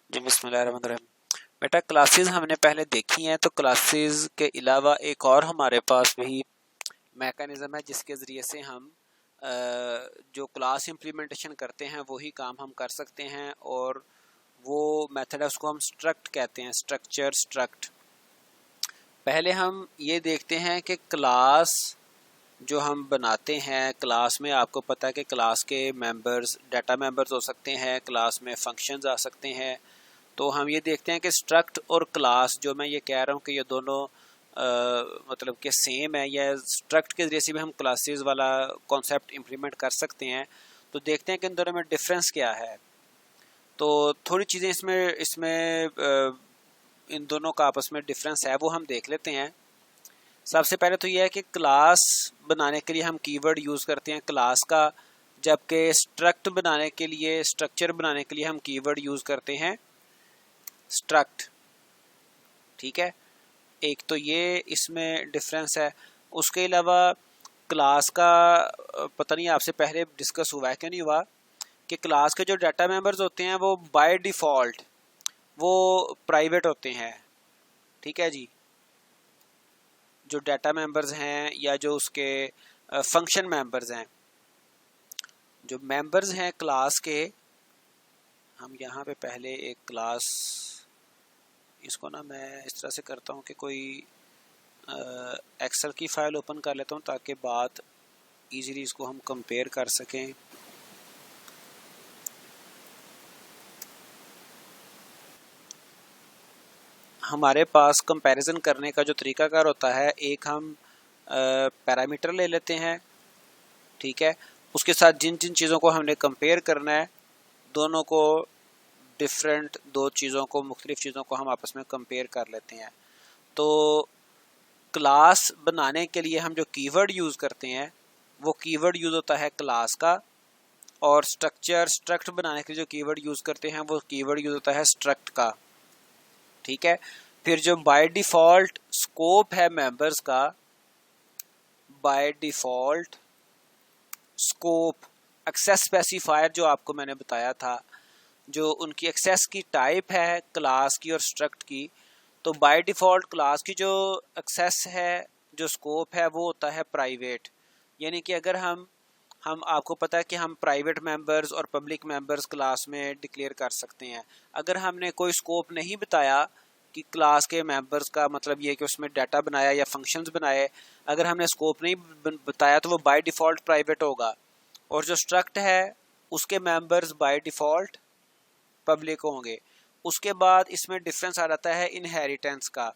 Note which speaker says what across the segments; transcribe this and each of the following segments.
Speaker 1: जी बिस्मिल्लाहिर्रहमानिर्रहीम। बेटा क्लासेस हमने पहले देखी हैं, तो क्लासेस के अलावा एक और हमारे पास भी मैकेनिज़्म है जिसके ज़रिए से हम जो क्लास इम्प्लीमेंटेशन करते हैं वही काम हम कर सकते हैं, और वो मेथड है उसको हम स्ट्रक्ट कहते हैं, स्ट्रक्चर स्ट्रक्ट। पहले हम ये देखते हैं कि क्लास जो हम बनाते हैं, क्लास में आपको पता है कि क्लास के मेंबर्स डाटा मेंबर्स हो सकते हैं, क्लास में फंक्शंस आ सकते हैं। तो हम ये देखते हैं कि स्ट्रक्ट और क्लास, जो मैं ये कह रहा हूँ कि ये दोनों मतलब कि सेम है, या स्ट्रक्ट के जरिए से भी हम क्लासेस वाला कॉन्सेप्ट इम्प्लीमेंट कर सकते हैं। तो देखते हैं कि इन दोनों में डिफरेंस क्या है। तो थोड़ी चीज़ें इसमें इसमें इन दोनों का आपस में डिफरेंस है वो हम देख लेते हैं। सबसे पहले तो यह है कि क्लास बनाने के लिए हम कीवर्ड यूज़ करते हैं क्लास का, जबकि स्ट्रक्ट बनाने के लिए, स्ट्रक्चर बनाने के लिए हम कीवर्ड यूज़ करते हैं स्ट्रक्ट। ठीक है, एक तो ये इसमें डिफरेंस है। उसके अलावा क्लास का पता नहीं आपसे पहले डिस्कस हुआ है कि नहीं हुआ, कि क्लास के जो डाटा मेंबर्स होते हैं वो बाय डिफ़ॉल्ट वो प्राइवेट होते हैं। ठीक है जी, जो डाटा मेंबर्स हैं या जो उसके फंक्शन मेंबर्स हैं, जो मेंबर्स हैं क्लास के, हम यहाँ पे पहले एक क्लास, इसको ना मैं इस तरह से करता हूँ कि कोई एक्सेल की फ़ाइल ओपन कर लेता हूँ ताकि बात इजीली इसको हम कंपेयर कर सकें। हमारे पास कंपैरिजन करने का जो तरीकाकार होता है, एक हम पैरामीटर ले लेते हैं, ठीक है, उसके साथ जिन जिन चीज़ों को हमने कंपेयर करना है, दोनों को डिफरेंट, दो चीज़ों को, मुख्तलिफ चीज़ों को हम आपस में कंपेयर कर लेते हैं। तो क्लास बनाने के लिए हम जो कीवर्ड यूज़ करते हैं वो कीवर्ड यूज़ होता है क्लास का, और स्ट्रक्ट बनाने के लिए जो कीवर्ड यूज़ करते हैं वो कीवर्ड यूज़ होता है स्ट्रक्ट का। ठीक है, फिर जो बाय डिफ़ॉल्ट स्कोप है मेंबर्स का, by default scope, access specifier जो आपको मैंने बताया था, जो उनकी एक्सेस की टाइप है क्लास की और स्ट्रक्ट की, तो बाय डिफ़ॉल्ट क्लास की जो एक्सेस है, जो स्कोप है, वो होता है प्राइवेट। यानी कि अगर हम आपको पता है कि हम प्राइवेट मेंबर्स और पब्लिक मेंबर्स क्लास में डिक्लेयर कर सकते हैं। अगर हमने कोई स्कोप नहीं बताया कि क्लास के मेंबर्स का मतलब ये कि उसमें डाटा बनाया या फंक्शंस बनाए, अगर हमने स्कोप नहीं बताया तो वो बाय डिफ़ॉल्ट प्राइवेट होगा, और जो स्ट्रक्ट है उसके मेंबर्स बाय डिफ़ॉल्ट पब्लिक होंगे। उसके बाद इसमें डिफरेंस आ जाता है इनहेरिटेंस का।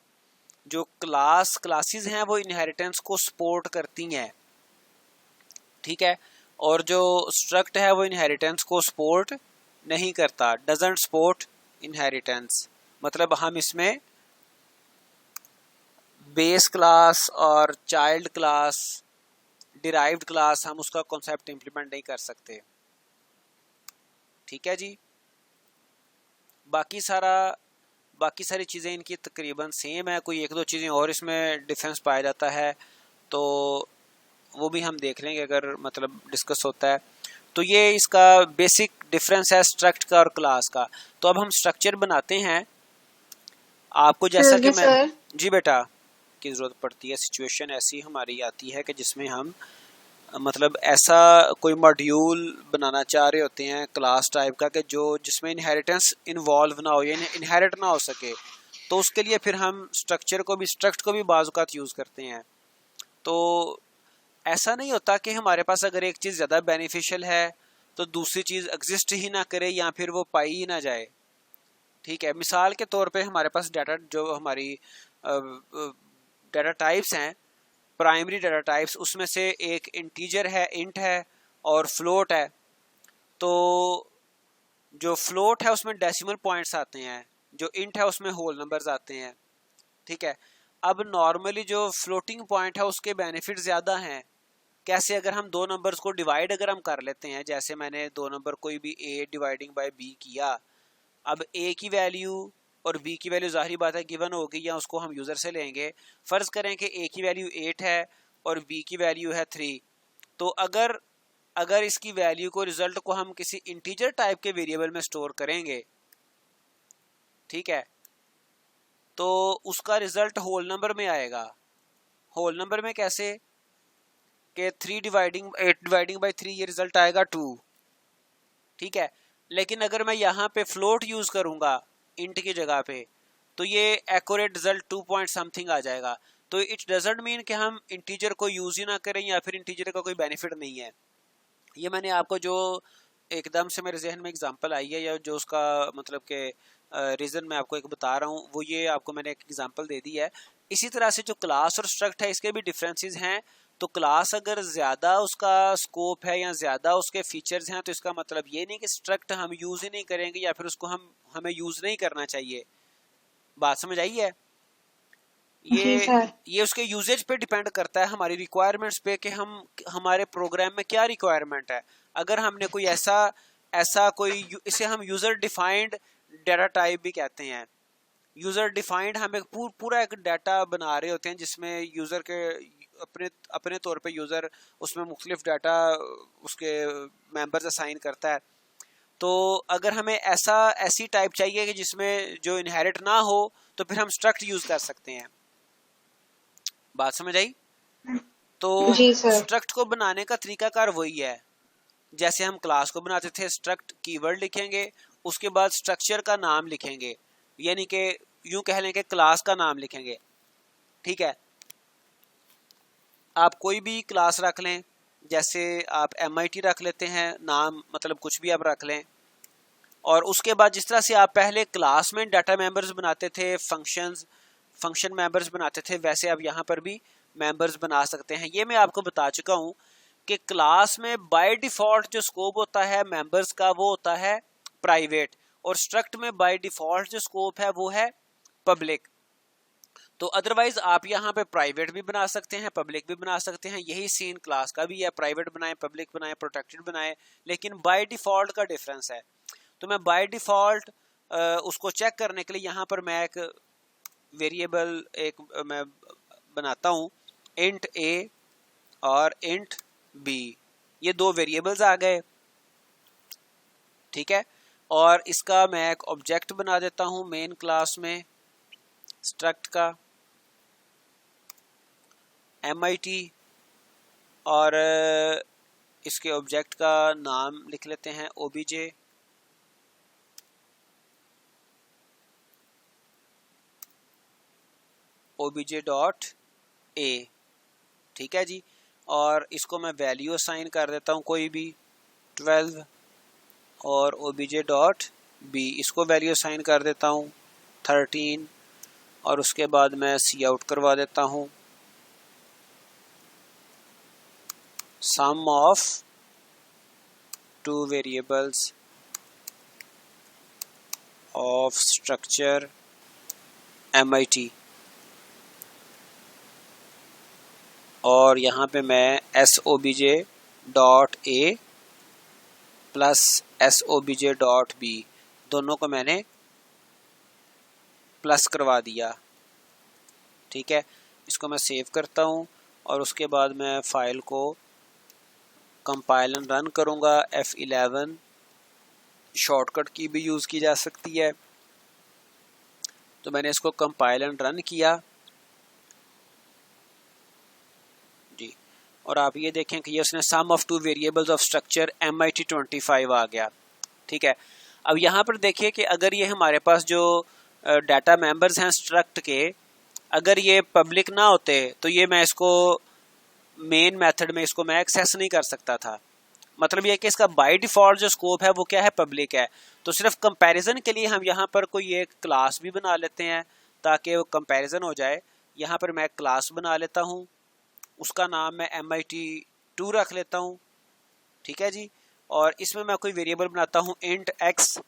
Speaker 1: जो क्लासेस हैं वो इनहेरिटेंस को सपोर्ट करती हैं, ठीक है, और जो स्ट्रक्ट है वो इनहेरिटेंस को सपोर्ट नहीं करता, डजंट सपोर्ट इनहेरिटेंस। मतलब हम इसमें बेस क्लास और चाइल्ड क्लास, डिराइव्ड क्लास, हम उसका कॉन्सेप्ट इंप्लीमेंट नहीं कर सकते। ठीक है जी, बाकी सारी चीज़ें इनकी तकरीबन सेम है, कोई एक दो चीज़ें और इसमें डिफरेंस पाया जाता है तो वो भी हम देख लेंगे अगर मतलब डिस्कस होता है। तो ये इसका बेसिक डिफरेंस है स्ट्रक्ट का और क्लास का। तो अब हम स्ट्रक्चर बनाते हैं। आपको जैसा कि
Speaker 2: जी
Speaker 1: मैं,
Speaker 2: सर।
Speaker 1: जी बेटा, की ज़रूरत पड़ती है, सिचुएशन ऐसी हमारी आती है कि जिसमें हम मतलब ऐसा कोई मॉड्यूल बनाना चाह रहे होते हैं क्लास टाइप का कि जो जिसमें इनहेरिटेंस इन्वॉल्व ना हो, यानी इनहेरिट ना हो सके, तो उसके लिए फिर हम स्ट्रक्ट को भी बाज़ औक़ात यूज़ करते हैं। तो ऐसा नहीं होता कि हमारे पास अगर एक चीज़ ज़्यादा बेनिफिशियल है तो दूसरी चीज़ एग्जिस्ट ही ना करे या फिर वो पाई ही ना जाए। ठीक है, मिसाल के तौर पे हमारे पास डाटा, जो हमारी डाटा टाइप्स हैं, प्राइमरी डाटा टाइप्स, उसमें से एक इंटीजर है, इंट है, और फ्लोट है। तो जो फ्लोट है उसमें डेसिमल पॉइंट्स आते हैं, जो इंट है उसमें होल नंबर्स आते हैं। ठीक है, अब नॉर्मली जो फ्लोटिंग पॉइंट है उसके बेनिफिट ज़्यादा हैं। कैसे? अगर हम दो नंबर्स को डिवाइड अगर हम कर लेते हैं, जैसे मैंने दो नंबर कोई भी ए डिवाइडिंग बाय बी किया, अब ए की वैल्यू और बी की वैल्यू जाहिर बात है गिवन होगी, या उसको हम यूज़र से लेंगे। फ़र्ज़ करें कि ए की वैल्यू 8 है और बी की वैल्यू है 3। तो अगर अगर इसकी वैल्यू को, रिजल्ट को हम किसी इंटीजर टाइप के वेरिएबल में स्टोर करेंगे, ठीक है, तो उसका रिजल्ट होल नंबर में आएगा। होल नंबर में कैसे कि 3 डिवाइडिंग 8 डिवाइडिंग बाई 3 ये रिजल्ट आएगा 2। ठीक है, लेकिन अगर मैं यहाँ पे फ्लोट यूज करूंगा इंट की जगह पे तो ये एक्यूरेट रिजल्ट 2 पॉइंट समथिंग आ जाएगा। तो इट डजंट मीन कि हम इंटीजर को यूज ही ना करें या फिर इंटीजर का कोई बेनिफिट नहीं है। ये मैंने आपको जो एकदम से मेरे जहन में एग्जांपल आई है या जो उसका मतलब के रीज़न मैं आपको एक बता रहा हूँ वो ये आपको मैंने एक एग्जांपल दे दी है। इसी तरह से जो क्लास और स्ट्रक्ट है इसके भी डिफरेंसेस हैं। तो क्लास अगर ज़्यादा उसका स्कोप है या ज़्यादा उसके फीचर्स हैं तो इसका मतलब ये नहीं कि स्ट्रक्ट हम यूज़ ही नहीं करेंगे या फिर उसको हमें यूज़ नहीं करना चाहिए। बात समझ आई है? ये उसके यूजेज पे डिपेंड करता है, हमारी रिक्वायरमेंट्स पे कि हम हमारे प्रोग्राम में क्या रिक्वायरमेंट है। अगर हमने कोई ऐसा कोई इसे हम यूजर डिफाइंड डाटा टाइप भी कहते हैं। यूजर डिफाइंड हम एक पूरा एक डाटा बना रहे होते हैं जिसमें यूजर के अपने तौर पे यूजर उसमें मुख्तलिफ डाटा उसके मेंबर्स असाइन करता है। तो अगर हमें ऐसी टाइप चाहिए कि जिसमें जो इनहेरिट ना हो तो फिर हम स्ट्रक्ट यूज कर सकते हैं। बात समझ आई? तो स्ट्रक्ट को बनाने का तरीकाकार वही है जैसे हम क्लास को बनाते थे। स्ट्रक्ट कीवर्ड लिखेंगे, उसके बाद स्ट्रक्चर का नाम लिखेंगे, यानी कि यूं कह लें कि क्लास का नाम लिखेंगे। ठीक है, आप कोई भी क्लास रख लें, जैसे आप MIT रख लेते हैं, नाम मतलब कुछ भी आप रख लें। और उसके बाद जिस तरह से आप पहले क्लास में डाटा मेंबर्स बनाते थे, फंक्शन मेंबर्स बनाते थे, वैसे आप यहाँ पर भी मेंबर्स बना सकते हैं। ये मैं आपको बता चुका हूँ कि क्लास में बाय डिफॉल्ट जो स्कोप होता है मेंबर्स का वो होता है प्राइवेट, और स्ट्रक्ट में बाय डिफॉल्ट जो स्कोप है वो है पब्लिक। तो अदरवाइज आप यहाँ पे प्राइवेट भी बना सकते हैं, पब्लिक भी बना सकते हैं। यही सीन क्लास का भी है, प्राइवेट बनाए, पब्लिक बनाए, प्रोटेक्टेड बनाए, लेकिन बाय डिफॉल्ट का डिफरेंस है। तो मैं बाय डिफॉल्ट उसको चेक करने के लिए यहाँ पर मैं एक वेरिएबल मैं बनाता हूँ, इंट a और इंट b, ये दो वेरिएबल्स आ गए। ठीक है, और इसका मैं एक ऑब्जेक्ट बना देता हूँ मेन क्लास में स्ट्रक्ट का MIT, और इसके ऑब्जेक्ट का नाम लिख लेते हैं obj। obj.a। ठीक है जी, और इसको मैं वैल्यू असाइन कर देता हूँ कोई भी 12, और obj.b इसको वैल्यू असाइन कर देता हूँ 13, और उसके बाद मैं सी आउट करवा देता हूँ sum of two variables of structure MIT, और यहाँ पे मैं SOBJ.a प्लस SOBJ.b दोनों को मैंने प्लस करवा दिया। ठीक है, इसको मैं सेव करता हूँ और उसके बाद मैं फाइल को कंपाइल एंड रन करूँगा। F11 शॉर्टकट की भी यूज़ की जा सकती है। तो मैंने इसको कंपाइल एंड रन किया जी, और आप ये देखें कि ये उसने sum of two variables of structure MIT 25 आ गया। ठीक है, अब यहाँ पर देखिए कि अगर ये हमारे पास जो डाटा मेंबर्स हैं स्ट्रक्ट के, अगर ये पब्लिक ना होते तो ये मैं इसको मेन मेथड में इसको मैं एक्सेस नहीं कर सकता था। मतलब ये कि इसका बाय डिफॉल्ट जो स्कोप है वो क्या है, पब्लिक है। तो सिर्फ कंपैरिजन के लिए हम यहाँ पर कोई एक क्लास भी बना लेते हैं ताकि वो कंपैरिजन हो जाए। यहाँ पर मैं क्लास बना लेता हूँ, उसका नाम मैं MIT2 रख लेता हूँ। ठीक है जी, और इसमें मैं कोई वेरिएबल बनाता हूँ इंट x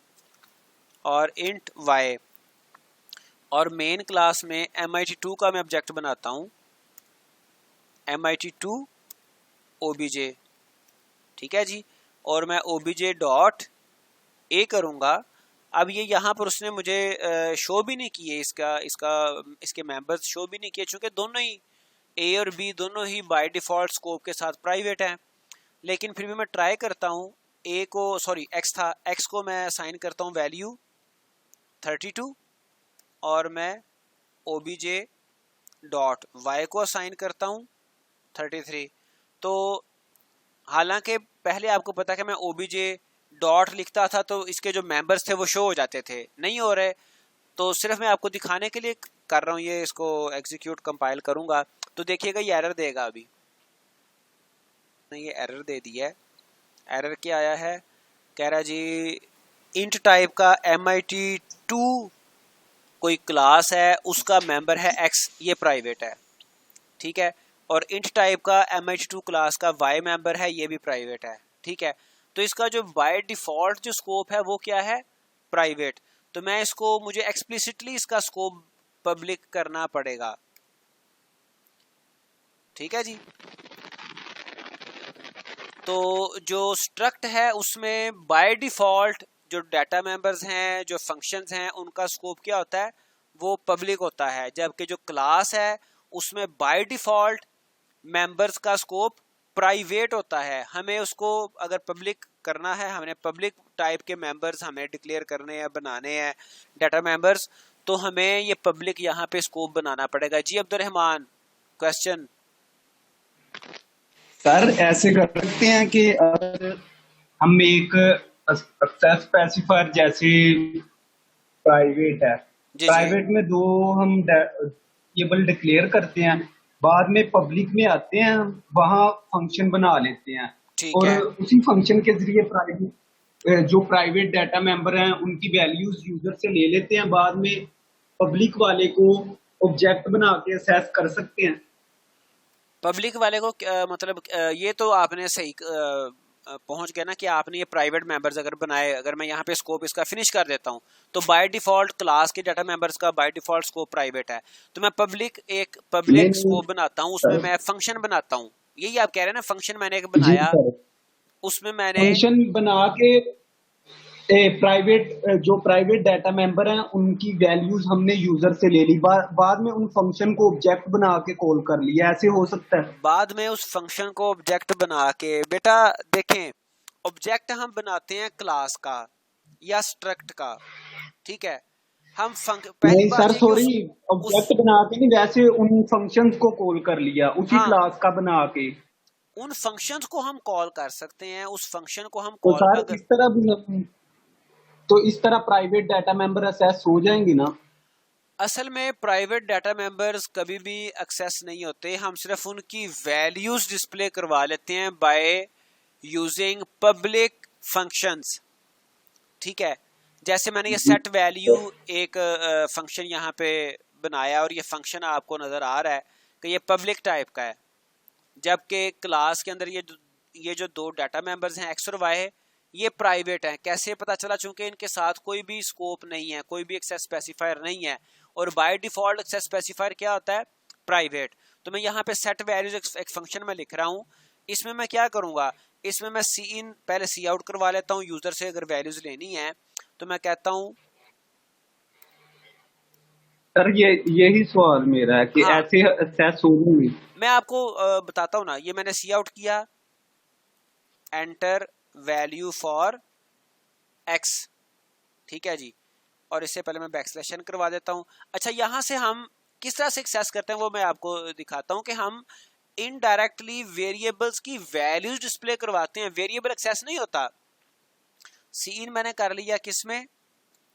Speaker 1: और इंट y, और मेन क्लास में MIT2 का मैं ऑब्जेक्ट बनाता हूँ MIT2 obj। ठीक है जी, और मैं obj.a करूँगा। अब ये यहाँ पर उसने मुझे शो भी नहीं किए, इसके मेंबर्स शो भी नहीं किए, चूँकि दोनों ही A और B दोनों ही बाय डिफॉल्ट स्कोप के साथ प्राइवेट हैं। लेकिन फिर भी मैं ट्राई करता हूँ, x को मैं असाइन करता हूँ वैल्यू 32, और मैं obj डॉट y को असाइन करता हूँ 33। तो हालांकि पहले आपको पता है कि मैं obj डॉट लिखता था तो इसके जो मेंबर्स थे वो शो हो जाते थे, नहीं हो रहे, तो सिर्फ मैं आपको दिखाने के लिए कर रहा हूँ ये। इसको एग्जीक्यूट कंपाइल करूंगा तो देखिएगा ये एरर देगा। अभी ये एरर दे दिया है। एरर क्या आया है, कह रहा जी इंट टाइप का MIT2 कोई क्लास है, उसका मेंबर है x, ये प्राइवेट है, ठीक है। और इंट टाइप का MIT2 क्लास का y मेंबर है, ये भी प्राइवेट है, ठीक है। तो इसका जो बाय डिफॉल्ट जो स्कोप है वो क्या है, प्राइवेट। तो मैं इसको, मुझे एक्सप्लिसिटली इसका स्कोप पब्लिक करना पड़ेगा, ठीक है जी। तो जो स्ट्रक्ट है उसमें बाय डिफॉल्ट जो डाटा मेंबर्स हैं, जो फंक्शंस हैं, उनका स्कोप क्या होता है, वो पब्लिक होता है। जबकि जो क्लास है उसमें बाय डिफॉल्ट मेंबर्स का स्कोप प्राइवेट होता है। हमें उसको अगर पब्लिक करना है, हमने पब्लिक टाइप के मेंबर्स हमें डिक्लेयर करने हैं, बनाने हैं डाटा मेंबर्स, तो हमें ये पब्लिक यहाँ पे स्कोप बनाना पड़ेगा। जी अब्दुर्रहमान, क्वेश्चन।
Speaker 2: सर ऐसे कर सकते हैं कि अगर हम एक एक्सेस स्पेसिफायर जैसे प्राइवेट है,
Speaker 1: जी जी
Speaker 2: प्राइवेट में दो हम वेरिएबल डिक्लेयर करते हैं, बाद में पब्लिक में आते हैं, वहां फंक्शन बना लेते हैं
Speaker 1: ठीक
Speaker 2: और
Speaker 1: है।
Speaker 2: उसी फंक्शन के जरिए प्राइवेट जो प्राइवेट डाटा मेंबर हैं उनकी वैल्यूज यूजर से ले लेते हैं, बाद में पब्लिक वाले को ऑब्जेक्ट बना के असेस कर सकते हैं।
Speaker 1: पब्लिक वाले को मतलब ये तो आपने सही पहुंच गया ना कि आपने ये प्राइवेट मेंबर्स अगर बनाए, अगर मैं यहाँ पे स्कोप इसका फिनिश कर देता हूँ तो बाय डिफॉल्ट क्लास के डाटा मेंबर्स का बाय डिफॉल्ट स्कोप प्राइवेट है। तो मैं एक
Speaker 2: नहीं
Speaker 1: पब्लिक
Speaker 2: नहीं
Speaker 1: स्कोप बनाता हूँ, उसमें
Speaker 2: सर,
Speaker 1: मैं फंक्शन बनाता हूँ। यही आप कह रहे हैं ना, फंक्शन मैंने एक
Speaker 2: जी
Speaker 1: बनाया,
Speaker 2: सर,
Speaker 1: उसमें मैंने,
Speaker 2: फंक्शन बना के प्राइवेट जो प्राइवेट डाटा मेंबर हैं उनकी वैल्यूज हमने यूजर से ले ली, बाद में उन फंक्शन को ऑब्जेक्ट बना के कॉल कर लिया, ऐसे हो सकता है।
Speaker 1: बाद में उस फंक्शन को ऑब्जेक्ट बना के, बेटा देखें, ऑब्जेक्ट हम बनाते हैं क्लास का या स्ट्रक्ट का, ठीक है। हम पहली
Speaker 2: नहीं
Speaker 1: बात
Speaker 2: सर
Speaker 1: ये कि
Speaker 2: सॉरी,
Speaker 1: उस
Speaker 2: ऑब्जेक्ट बना के नहीं, वैसे उन फंक्शंस को कॉल कर लिया उसी
Speaker 1: हाँ,
Speaker 2: क्लास का बना के।
Speaker 1: उन फंक्शंस को हम कॉल कर सकते हैं, उस फंक्शन को हम
Speaker 2: तो
Speaker 1: कॉल
Speaker 2: सर
Speaker 1: अगर,
Speaker 2: इस तरह भी, तो इस तरह प्राइवेट डाटा मेंबर असेस हो जाएंगे ना।
Speaker 1: असल में प्राइवेट डाटा मेंबर्स कभी भी एक्सेस नहीं होते, हम सिर्फ उनकी वैल्यूज डिस्प्ले करवा लेते हैं बाय यूजिंग पब्लिक फंक्शंस, ठीक है। जैसे मैंने ये
Speaker 2: जी
Speaker 1: सेट वैल्यू एक फंक्शन यहाँ पे बनाया और ये फंक्शन आपको नजर आ रहा है कि ये पब्लिक टाइप का है, जबकि क्लास के अंदर ये जो दो डाटा मेंबर्स हैं एक्स और वाई है, ये प्राइवेट हैं। कैसे पता चला, चूंकि इनके साथ कोई भी स्कोप नहीं है, कोई भी एक्सेस स्पेसिफायर नहीं है, और बाय डिफॉल्ट एक्सेस स्पेसिफायर क्या होता है, प्राइवेट। तो मैं यहाँ पे सेट वैल्यूज एक फंक्शन में लिख रहा हूँ, इसमें मैं क्या करूंगा, इसमें मैं सी इन पहले सी आउट करवा लेता हूँ यूजर से, अगर वैल्यूज लेनी है तो मैं कहता हूँ,
Speaker 2: सर यही सवाल मेरा है कि
Speaker 1: हाँ
Speaker 2: ऐसे असेस होंगे।
Speaker 1: मैं आपको बताता हूँ ना, ये मैंने सी आउट किया, एंटर वैल्यू फॉर एक्स, ठीक है जी। और इससे पहले मैं बैकस्लैशन करवा देता हूं। अच्छा, यहां से हम किस तरह से एक्सेस करते हैं वो मैं आपको दिखाता हूं कि हम इनडायरेक्टली वेरिएबल्स की वैल्यूज डिस्प्ले करवाते हैं, वेरिएबल एक्सेस नहीं होता। सीन मैंने कर लिया किस में,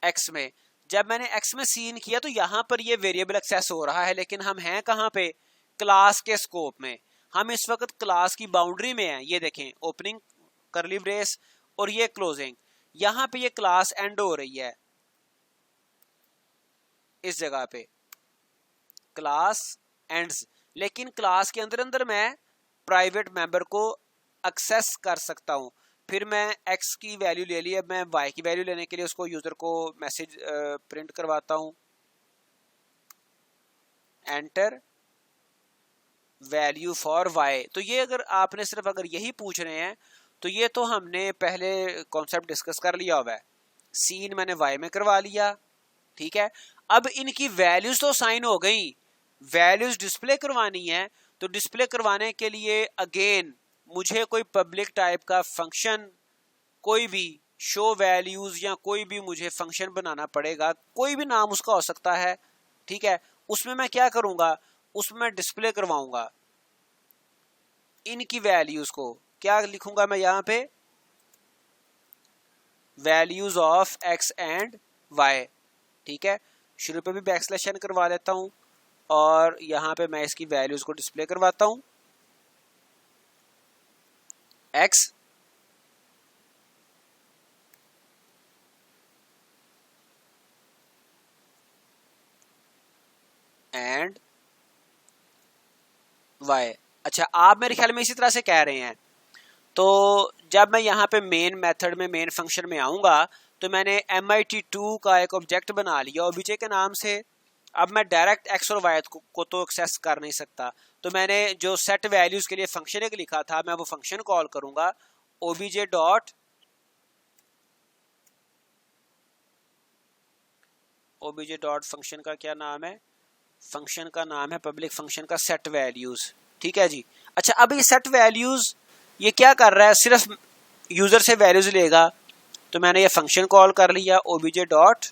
Speaker 1: एक्स में। जब मैंने एक्स में सीन किया तो यहां पर ये वेरिएबल एक्सेस हो रहा है, लेकिन हम हैं कहां पे, क्लास के स्कोप में। हम इस वक्त क्लास की बाउंड्री में हैं, ये देखें, ओपनिंग करली ब्रेस और ये क्लोजिंग, यहां पे ये क्लास एंड हो रही है, इस जगह पे क्लास एंड्स। लेकिन क्लास के अंदर अंदर मैं प्राइवेट मेंबर को एक्सेस कर सकता हूं। फिर मैं x की वैल्यू ले ली, अब मैं y की वैल्यू लेने के लिए उसको यूजर को मैसेज प्रिंट करवाता हूं, एंटर वैल्यू फॉर y। तो ये अगर आपने सिर्फ अगर यही पूछ रहे हैं तो ये तो हमने पहले कॉन्सेप्ट डिस्कस कर लिया हुआ है, सीन मैंने y में करवा लिया, ठीक है। अब इनकी वैल्यूज तो साइन हो गई, वैल्यूज डिस्प्ले करवानी है, तो डिस्प्ले करवाने के लिए अगेन मुझे कोई पब्लिक टाइप का फंक्शन कोई भी शो वैल्यूज या कोई भी मुझे फंक्शन बनाना पड़ेगा, कोई भी नाम उसका हो सकता है, ठीक है। उसमें मैं क्या करूंगा, उसमें डिस्प्ले करवाऊंगा इनकी वैल्यूज को। क्या लिखूंगा मैं यहाँ पे, values of x and y, ठीक है। शुरू पे भी बैकस्लैश एन करवा देता हूं और यहाँ पे मैं इसकी वैल्यूज को डिस्प्ले करवाता हूं, एक्स एंड वाई। अच्छा, आप मेरे ख्याल में इसी तरह से कह रहे हैं। तो जब मैं यहाँ पे मेन मेथड में, मेन फंक्शन में आऊंगा, तो मैंने MIT2 का एक ऑब्जेक्ट बना लिया ओबीजे के नाम से। अब मैं डायरेक्ट एक्स और वाई को तो एक्सेस कर नहीं सकता, तो मैंने जो सेट वैल्यूज के लिए फंक्शन एक लिखा था, मैं वो फंक्शन कॉल करूंगा ओबीजे डॉट फंक्शन का क्या नाम है, फंक्शन का नाम है पब्लिक फंक्शन का सेट वैल्यूज, ठीक है जी। अच्छा, अब ये सेट वैल्यूज ये क्या कर रहा है, सिर्फ यूजर से वैल्यूज लेगा। तो मैंने ये फंक्शन कॉल कर लिया ओबीजे डॉट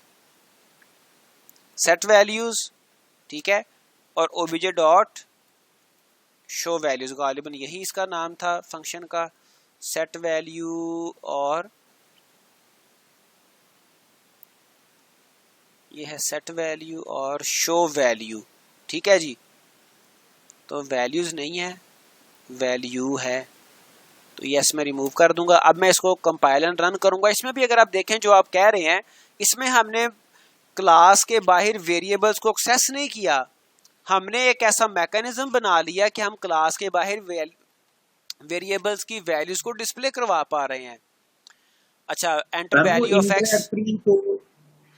Speaker 1: सेट वैल्यूज, ठीक है, और ओबीजे डॉट शो वैल्यूज, गालिबन यही इसका नाम था फंक्शन का, सेट वैल्यू और ये है सेट वैल्यू और शो वैल्यू, ठीक है जी। तो वैल्यूज नहीं है, वैल्यू है, तो यस मैं रिमूव कर दूंगा। अब मैं इसको कंपाइल एंड रन करूंगा। इसमें भी अगर आप देखें जो आप कह रहे हैं, इसमें हमने क्लास के बाहर वेरिएबल्स को एक्सेस नहीं किया, हमने एक ऐसा मैकेनिज्म बना लिया कि हम क्लास के बाहर वेरिएबल्स की वैल्यूज को डिस्प्ले करवा पा रहे हैं। अच्छा, enter value of x,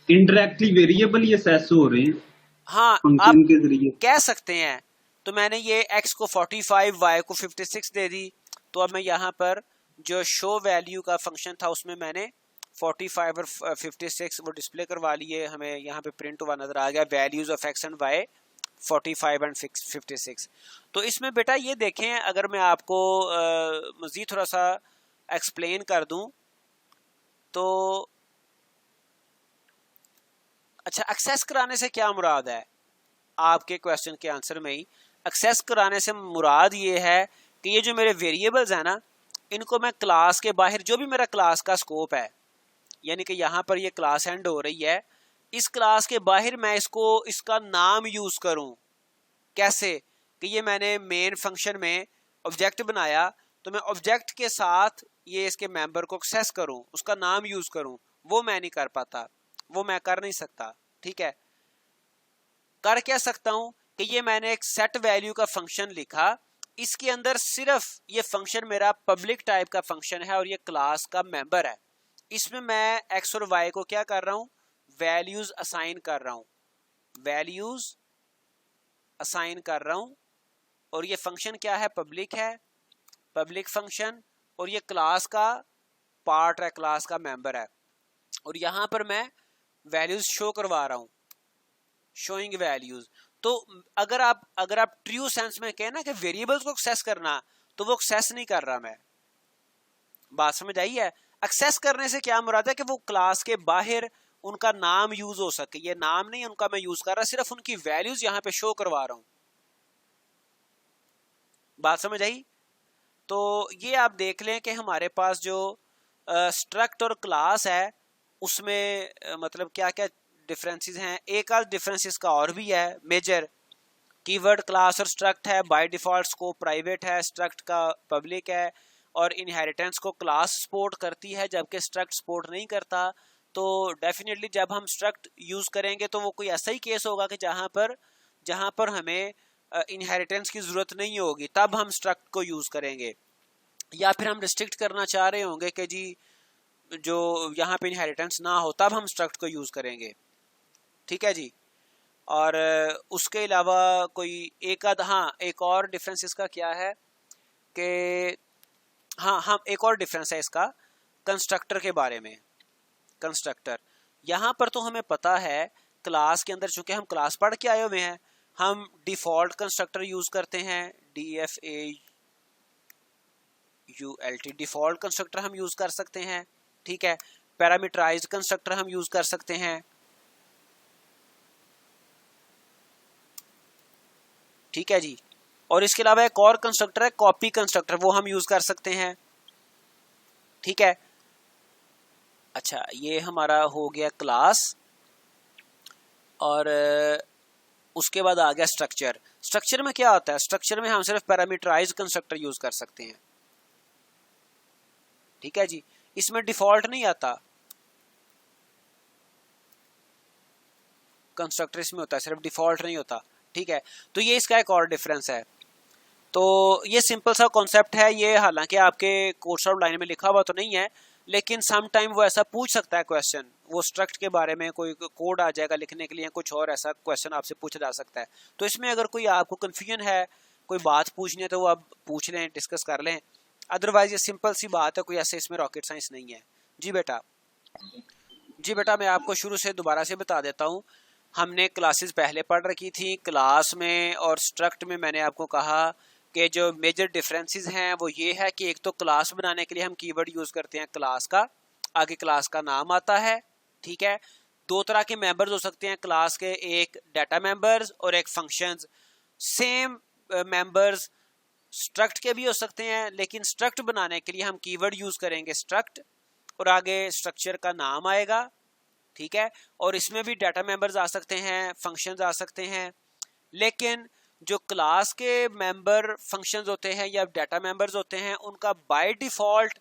Speaker 2: indirectly variable he assess हो रहे हैं,
Speaker 1: हाँ आप
Speaker 2: फंक्शन के जरिए
Speaker 1: कह सकते हैं। तो मैंने ये x को 45, y को 56 दे दी। तो अब मैं यहाँ पर जो शो वैल्यू का फंक्शन था उसमें मैंने 45 और 56 वो डिस्प्ले करवा लिए, हमें यहाँ पे प्रिंट हुआ नजर आ गया, values of x and y 45 and 56। तो इसमें बेटा ये देखें, अगर मैं आपको मजीद थोड़ा सा एक्सप्लेन कर दूं तो, अच्छा एक्सेस कराने से क्या मुराद है, आपके क्वेश्चन के आंसर में ही एक्सेस कराने से मुराद ये है कि ये जो मेरे वेरिएबल्स हैं ना, इनको मैं क्लास के बाहर, जो भी मेरा क्लास का स्कोप है, यानी कि यहाँ पर ये क्लास एंड हो रही है, इस क्लास के बाहर मैं इसका नाम यूज करूं। कैसे कि ये मैंने मेन फंक्शन में ऑब्जेक्ट बनाया, तो मैं ऑब्जेक्ट के साथ ये इसके मेंबर को एक्सेस करूं, उसका नाम यूज करूं, वो मैं नहीं कर पाता, वो मैं कर नहीं सकता, ठीक है। कर क्या सकता हूं कि ये मैंने एक सेट वैल्यू का फंक्शन लिखा, इसके अंदर सिर्फ ये फंक्शन मेरा पब्लिक टाइप का फंक्शन है और ये क्लास का मेंबर है। इसमें मैं एक्स और वाई को क्या कर रहा हूं, वैल्यूज असाइन कर रहा हूं, वैल्यूज असाइन कर रहा हूं। और ये फंक्शन क्या है, पब्लिक है, पब्लिक फंक्शन, और ये क्लास का पार्ट है, क्लास का मेंबर है। और यहां पर मैं वैल्यूज शो करवा रहा हूं, शोइंग वैल्यूज। तो अगर आप ट्रू सेंस में कहें ना कि वेरिएबल्स को एक्सेस करना, तो वो एक्सेस नहीं कर रहा मैं। बात समझ आई है? एक्सेस करने से क्या मुराद है कि वो क्लास के बाहर उनका नाम यूज हो सके, ये नाम नहीं उनका मैं यूज कर रहा, सिर्फ उनकी वैल्यूज यहां पे शो करवा रहा हूं। बात समझ आई? तो ये आप देख लें कि हमारे पास जो स्ट्रक्ट और क्लास है उसमें मतलब क्या क्या डिफरेंसेस हैं। एक आध डिफरेंसेस का और भी है मेजर। कीवर्ड क्लास और स्ट्रक्ट है, बाय डिफॉल्ट स्कोप प्राइवेट है, स्ट्रक्ट का पब्लिक है, और इनहेरिटेंस को क्लास सपोर्ट करती है जबकि स्ट्रक्ट सपोर्ट नहीं करता। तो डेफिनेटली जब हम स्ट्रक्ट यूज करेंगे तो वो कोई ऐसा ही केस होगा कि जहां पर हमें इनहेरिटेंस की जरूरत नहीं होगी, तब हम स्ट्रक्ट को यूज करेंगे। या फिर हम रिस्ट्रिक्ट करना चाह रहे होंगे कि जी जो यहाँ पे इनहेरिटेंस ना हो, तब हम स्ट्रक्ट को यूज करेंगे, ठीक है जी। और उसके अलावा कोई एक और डिफरेंस इसका क्या है कि हम एक और डिफरेंस है इसका कंस्ट्रक्टर के बारे में। कंस्ट्रक्टर यहाँ पर तो हमें पता है, क्लास के अंदर चूंकि हम क्लास पढ़ के आए हुए हैं, हम डिफॉल्ट कंस्ट्रक्टर यूज करते हैं, DFAULT डिफॉल्ट कंस्ट्रक्टर हम यूज कर सकते हैं, ठीक है। पैरामीटराइज्ड कंस्ट्रक्टर हम यूज कर सकते हैं, ठीक है जी। और इसके अलावा एक और कंस्ट्रक्टर है कॉपी कंस्ट्रक्टर, वो हम यूज कर सकते हैं, ठीक है। अच्छा, ये हमारा हो गया क्लास, और उसके बाद आ गया स्ट्रक्चर। स्ट्रक्चर में क्या होता है? स्ट्रक्चर में हम सिर्फ पैरामीटराइज्ड कंस्ट्रक्टर यूज कर सकते हैं, ठीक है जी। इसमें डिफॉल्ट नहीं आता, कंस्ट्रक्टर इसमें होता है, सिर्फ डिफॉल्ट नहीं होता, ठीक है। तो ये इसका एक और डिफरेंस है। तो ये सिंपल सा कॉन्सेप्ट है ये, हालांकि आपके कोर्स ऑफ लाइन में लिखा हुआ तो नहीं है, लेकिन सम टाइम वो ऐसा पूछ सकता है क्वेश्चन, वो स्ट्रक्ट के बारे में कोई कोड आ जाएगा लिखने के लिए, कुछ और ऐसा क्वेश्चन आपसे पूछा जा सकता है। तो इसमें अगर कोई आपको कन्फ्यूजन है, कोई बात पूछनी है, तो वो आप पूछ लें, डिस्कस कर लें। अदरवाइज ये सिंपल सी बात है, कोई ऐसे इसमें रॉकेट साइंस नहीं है। जी बेटा मैं आपको शुरू से दोबारा से बता देता हूँ। हमने क्लासेस पहले पढ़ रखी थी, क्लास में और स्ट्रक्ट में मैंने आपको कहा कि जो मेजर डिफरेंसेस हैं वो ये है कि एक तो क्लास बनाने के लिए हम कीवर्ड यूज करते हैं क्लास का, आगे क्लास का नाम आता है, ठीक है। दो तरह के मेंबर्स हो सकते हैं क्लास के, एक डाटा मेंबर्स और एक फंक्शंस। सेम मेंबर्स स्ट्रक्ट के भी हो सकते हैं, लेकिन स्ट्रक्ट बनाने के लिए हम कीवर्ड यूज करेंगे स्ट्रक्ट, और आगे स्ट्रक्चर का नाम आएगा, ठीक है। और इसमें भी डाटा मेंबर्स आ सकते हैं, फंक्शंस आ सकते हैं, लेकिन जो क्लास के मेंबर फंक्शंस होते हैं या डाटा मेंबर्स होते हैं, उनका बाय डिफॉल्ट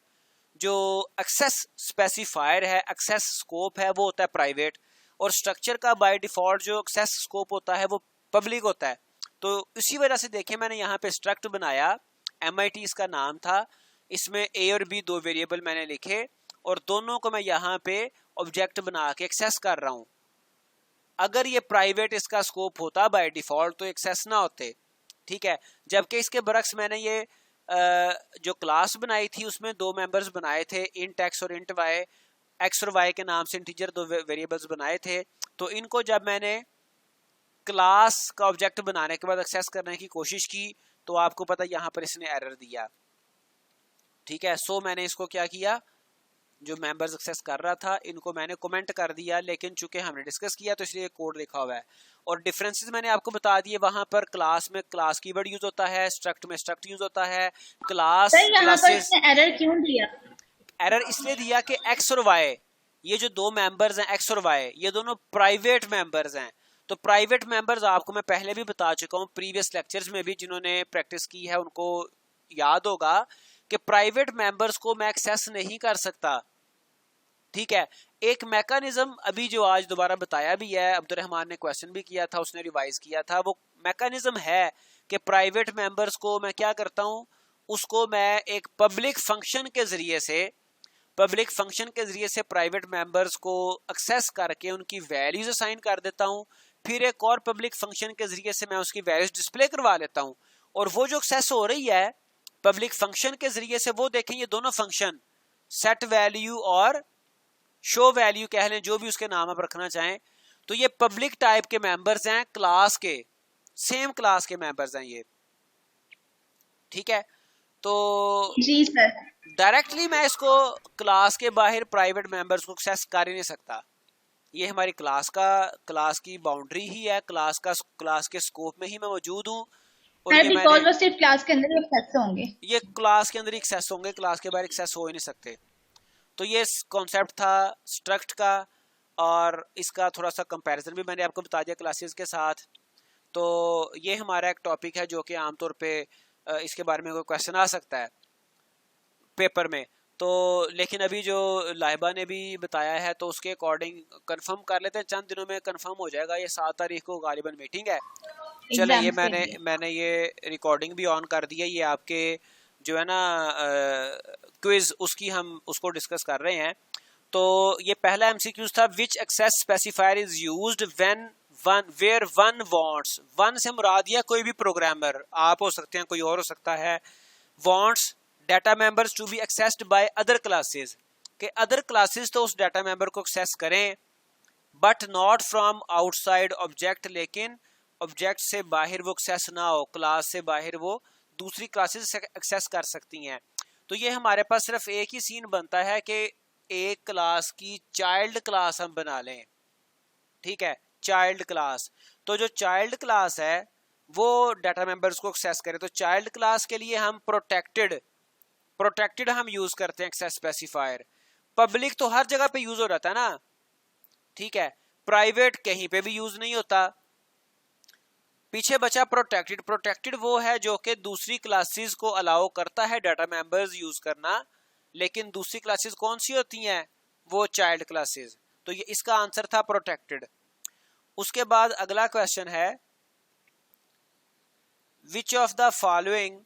Speaker 1: जो एक्सेस स्पेसिफायर है, एक्सेस स्कोप है, वो होता है प्राइवेट, और स्ट्रक्चर का बाय डिफॉल्ट जो एक्सेस स्कोप होता है वो पब्लिक होता है। तो इसी वजह से देखिए मैंने यहाँ पे स्ट्रक्ट बनाया, MIT इसका नाम था, इसमें A और B दो वेरिएबल मैंने लिखे, और दोनों को मैं यहाँ पे ऑब्जेक्ट बना के एक्सेस कर रहा हूँ। अगर ये प्राइवेट इसका स्कोप होता बाय डिफॉल्ट तो एक्सेस ना होते, ठीक है। जबकि इसके बरक्स मैंने ये जो क्लास बनाई थी उसमें दो मेंबर्स बनाए थे, इंट एक्स और इंट वाई, एक्स और वाई के नाम से इंटीजर दो वेरिएबल्स बनाए थे। तो इनको जब मैंने क्लास का ऑब्जेक्ट बनाने के बाद एक्सेस करने की कोशिश की तो आपको पता यहाँ पर इसने एरर दिया, ठीक है। सो मैंने इसको क्या किया, जो मेंबर्स एक्सेस कर रहा था इनको मैंने कमेंट कर दिया, लेकिन चूंकि हमने डिस्कस किया तो इसलिए कोड लिखा हुआ है। और डिफरेंसेस मैंने आपको बता दिए, वहां पर क्लास में क्लास कीवर्ड यूज होता है, स्ट्रक्ट में स्ट्रक्ट यूज होता है। क्लास क्लासेस
Speaker 2: एरर क्यों दिया?
Speaker 1: एरर इसलिए दिया कि एक्स और वाई, ये जो दो मेंबर्स हैं एक्स और वाई, ये दोनों प्राइवेट मेंबर्स हैं। तो प्राइवेट मेंबर्स आपको मैं पहले भी बता चुका हूँ प्रीवियस लेक्चर्स में भी, जिन्होंने प्रैक्टिस की है उनको याद होगा कि प्राइवेट मेंबर्स को मैं एक्सेस नहीं कर सकता, ठीक है। एक मैकेनिज्म अभी जो आज दोबारा बताया भी है, अब्दुर्रहमान ने क्वेश्चन भी किया था, उसने रिवाइज किया था, वो मैकेनिज्म है कि प्राइवेट मेंबर्स को मैं क्या करता हूं, उसको मैं एक पब्लिक फंक्शन के जरिए से प्राइवेट मेंबर्स को एक्सेस करके उनकी वैल्यूज असाइन कर देता हूं। फिर एक और पब्लिक फंक्शन के जरिए से मैं उसकी वैल्यूज डिस्प्ले करवा लेता हूं, और वो जो एक्सेस हो रही है पब्लिक फंक्शन के जरिए से, वो देखें ये दोनों फंक्शन सेट वैल्यू और शो वैल्यू कह लें, जो भी उसके नाम आप रखना चाहें, तो ये पब्लिक टाइप के मेंबर्स हैं, क्लास के सेम क्लास के मेंबर्स हैं ये, ठीक है। तो
Speaker 2: जी सर,
Speaker 1: डायरेक्टली मैं इसको क्लास के बाहर प्राइवेट मेंबर्स को एक्सेस कर ही नहीं सकता। ये हमारी क्लास की बाउंड्री ही है, क्लास के स्कोप में ही मैं मौजूद हूँ, और ये
Speaker 2: बिकॉज़ वो सिर्फ क्लास के अंदर ही एक्सेस होंगे,
Speaker 1: ये क्लास के अंदर ही एक्सेस होंगे, क्लास के बाहर एक्सेस हो ही नहीं सकते। तो ये कॉन्सेप्ट था स्ट्रक्ट का, और इसका थोड़ा सा कंपैरिजन भी मैंने आपको बता दिया क्लासेस के साथ। तो ये हमारा एक टॉपिक है जो कि आमतौर पे इसके बारे में कोई क्वेश्चन आ सकता है पेपर में। तो लेकिन अभी जो लाइबा ने भी बताया है तो उसके अकॉर्डिंग कंफर्म कर लेते हैं, चंद दिनों में कंफर्म हो जाएगा। ये 7 तारीख को गालिबन मीटिंग है। चले, ये मैंने ये रिकॉर्डिंग भी ऑन कर दी है, ये आपके जो है ना क्विज, उसकी हम उसको डिस्कस कर रहे हैं। तो ये पहला एमसीक्यूज था, which access specifier is used when where one wants, one से मुराद या कोई भी प्रोग्रामर, आप हो सकते हैं, कोई और हो सकता है, wants data members to be accessed by other classes, के अदर क्लासेस तो उस डाटा मेंबर को एक्सेस करें, but not from outside object, लेकिन ऑब्जेक्ट से बाहर वो एक्सेस ना हो, क्लास से बाहर वो दूसरी क्लासेस एक्सेस कर सकती हैं। तो ये हमारे पास सिर्फ एक ही सीन बनता है कि एक क्लास की चाइल्ड क्लास हम बना लें, ठीक है, चाइल्ड क्लास। तो जो चाइल्ड क्लास है वो डाटा मेंबर्स को एक्सेस करे। तो चाइल्ड क्लास के लिए हम प्रोटेक्टेड हम यूज करते हैं एक्सेस स्पेसिफायर। पब्लिक तो हर जगह पे यूज हो जाता है ना, ठीक है, प्राइवेट कहीं पे भी यूज नहीं होता। पीछे बचा प्रोटेक्टेड। प्रोटेक्टेड वो है जो कि दूसरी क्लासेस को अलाउ करता है डाटा मेंबर्स यूज करना, लेकिन दूसरी क्लासेस कौन सी होती हैं, वो चाइल्ड क्लासेस। तो ये इसका आंसर था प्रोटेक्टेड। उसके बाद अगला क्वेश्चन है विच of the following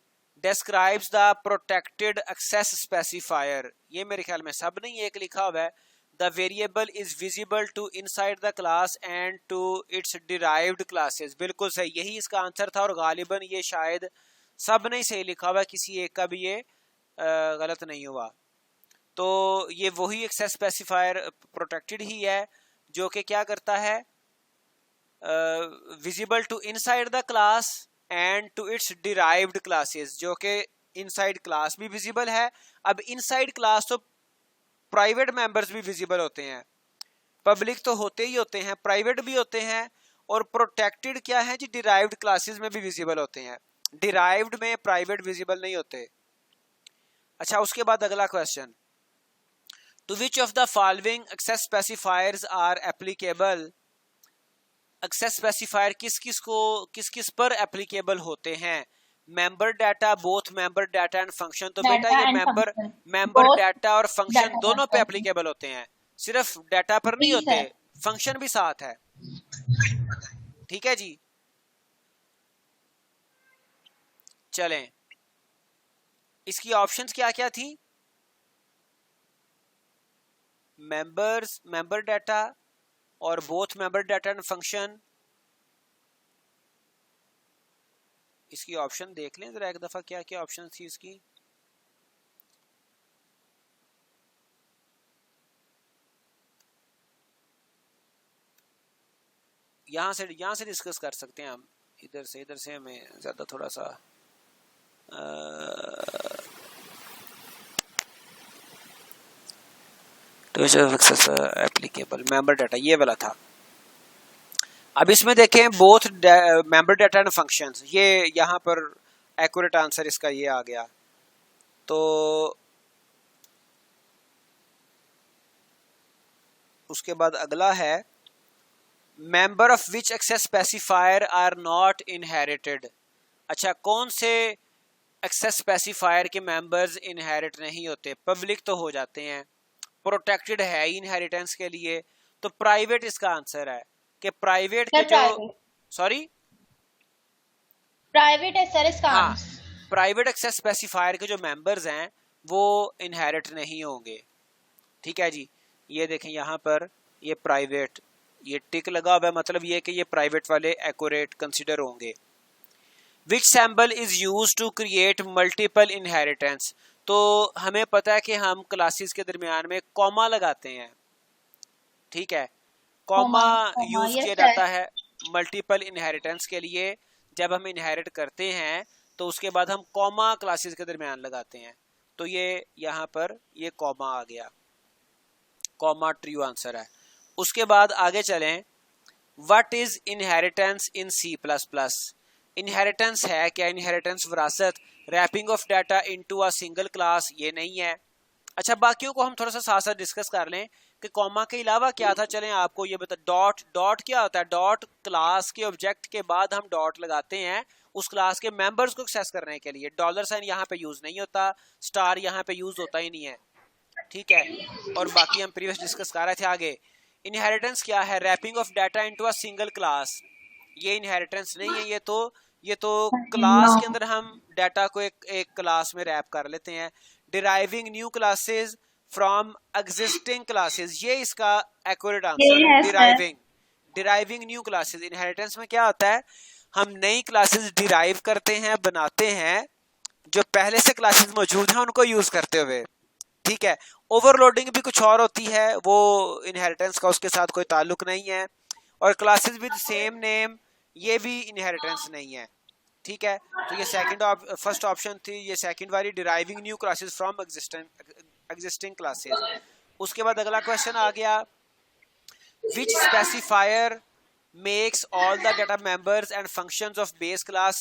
Speaker 1: describes the protected access specifier। ये मेरे ख्याल में सब नहीं, एक लिखा हुआ है the variable is visible to inside the class and to its derived classes। बिल्कुल सही, यही इसका आंसर था, और गालिबन ये शायद सब नहीं सही लिखा हुआ, किसी एक का भी ये गलत नहीं हुआ। तो ये वही एक्सेस स्पेसिफायर प्रोटेक्टेड ही है जो कि क्या करता है, visible to inside the class and to its derived classes, जो कि इनसाइड क्लास भी विजिबल है। अब इनसाइड क्लास तो प्राइवेट मेंबर्स भी विजिबल होते हैं, पब्लिक तो होते ही होते हैं, प्राइवेट भी होते हैं, और प्रोटेक्टेड क्या है जी, डिराइव्ड क्लासेस में भी विजिबल होते हैं। डिराइव्ड में प्राइवेट विजिबल नहीं होते। अच्छा, उसके बाद अगला question, to which of the following access specifiers are applicable. Access specifier किस किस पर एप्लीकेबल होते हैं, member data, both member data and function. तो बेटा ये मेंबर डाटा और फंक्शन दोनों पे एप्लीकेबल होते हैं, सिर्फ डाटा पर नहीं होते, फंक्शन भी साथ है, ठीक है जी। चलें, इसकी ऑप्शंस क्या क्या थी, मेंबर्स, मेंबर डाटा और both member data and function. इसकी ऑप्शन देख लें जरा एक दफा, क्या क्या ऑप्शन थी इसकी। यहां से डिस्कस कर सकते हैं हम, इधर से हमें ज्यादा थोड़ा सा एप्लीकेबल मेंबर डाटा ये वाला था। अब इसमें देखें both member data and functions, ये यहां पर एक्यूरेट आंसर इसका ये आ गया। तो उसके बाद अगला है member of which access specifier are not inherited. अच्छा, कौन से एक्सेस स्पेसिफायर के मेंबर्स इनहेरिट नहीं होते, पब्लिक तो हो जाते हैं, प्रोटेक्टेड है ही इनहेरिटेंस के लिए, तो प्राइवेट इसका आंसर है कि प्राइवेट के जो सॉरी
Speaker 3: प्राइवेट है सर इसका।
Speaker 1: हाँ, प्राइवेट एक्सेस स्पेसिफायर के जो मेंबर्स हैं वो इनहेरिट नहीं होंगे, ठीक है जी। ये देखें यहाँ पर ये प्राइवेट, ये टिक लगा हुआ है, मतलब ये कि ये प्राइवेट वाले एक्यूरेट कंसीडर होंगे। Which symbol is used to create multiple inheritance. तो हमें पता है कि हम क्लासेस के दरमियान में कॉमा लगाते हैं, ठीक है, कॉमा यूज किया जाता है मल्टीपल इनहेरिटेंस के लिए। जब हम इनहेरिट करते हैं तो उसके बाद हम कॉमा क्लासेस के दरमियान लगाते हैं, तो ये यहाँ पर ये कॉमा आ गया, कॉमा ट्रू आंसर है। उसके बाद आगे चलें, what is inheritance in C++। Inheritance है क्या, इनहेरिटेंस विरासत, wrapping of data into a single class, ये नहीं है। अच्छा, बाकियों को हम थोड़ा सा साथ साथ डिस्कस कर लें कि कॉमा के अलावा क्या था। चलें आपको ये बता, डॉट क्या होता है, डॉट क्लास के ऑब्जेक्ट के बाद हम डॉट लगाते हैं उस क्लास के मेंबर्स को एक्सेस करने के लिए। डॉलर साइन यहाँ पे यूज नहीं होता, स्टार यहाँ पे यूज होता ही नहीं है, ठीक है। और बाकी हम प्रीवियस डिस्कस कर रहे थे आगे। इनहेरिटेंस क्या है, wrapping of data into a single class, ये इनहेरिटेंस नहीं है, ये तो क्लास के अंदर हम डाटा को एक क्लास में रैप कर लेते हैं। Deriving new classes from existing classes, ये इसका एक्यूरेट आंसर है। डिराइविंग न्यू क्लासेस, इनहेरिटेंस में क्या होता है, हम नई क्लासेस डिराइव करते हैं, बनाते हैं, जो पहले से क्लासेस मौजूद हैं उनको यूज करते हुए, ठीक है। ओवरलोडिंग भी कुछ और होती है, वो इनहेरिटेंस का उसके साथ कोई ताल्लुक नहीं है। और क्लासेस विद सेम नेम, ये भी इनहेरिटेंस नहीं है, ठीक है। तो ये फर्स्ट ऑप्शन थी, ये सेकंड वाली deriving new classes from existing classes. उसके बाद अगला क्वेश्चन आ गया, विच specifier makes all the data members and functions of base class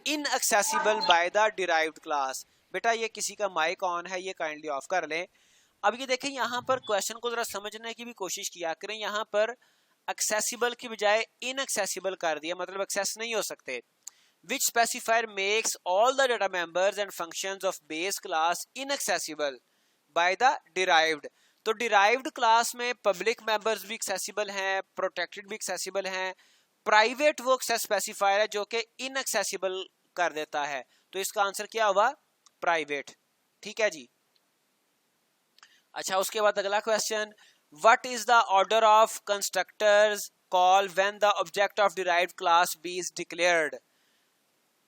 Speaker 1: inaccessible by the derived class। बेटा ये किसी का माइक ऑन है, ये काइंडली ऑफ कर लें। अब ये देखें यहाँ पर क्वेश्चन को जरा समझने की भी कोशिश किया करें। यहाँ पर एक्सेसिबल की बजाय इनएक्सेसिबल कर दिया, मतलब एक्सेस नहीं हो सकते। Which specifier makes all the data members and functions of base class inaccessible by the derived. तो डिराइव्ड क्लास में पब्लिक मेंबर्स भी एक्सेसिबल हैं, प्रोटेक्टेड भी एक्सेसिबल हैं, प्राइवेट वो एक्सेस स्पेसिफायर है जो कि इनएक्सेसिबल कर देता है। तो इसका आंसर क्या हुआ? प्राइवेट। ठीक है जी। अच्छा, उसके बाद अगला question, what is the order of constructors call when the object of derived class B is declared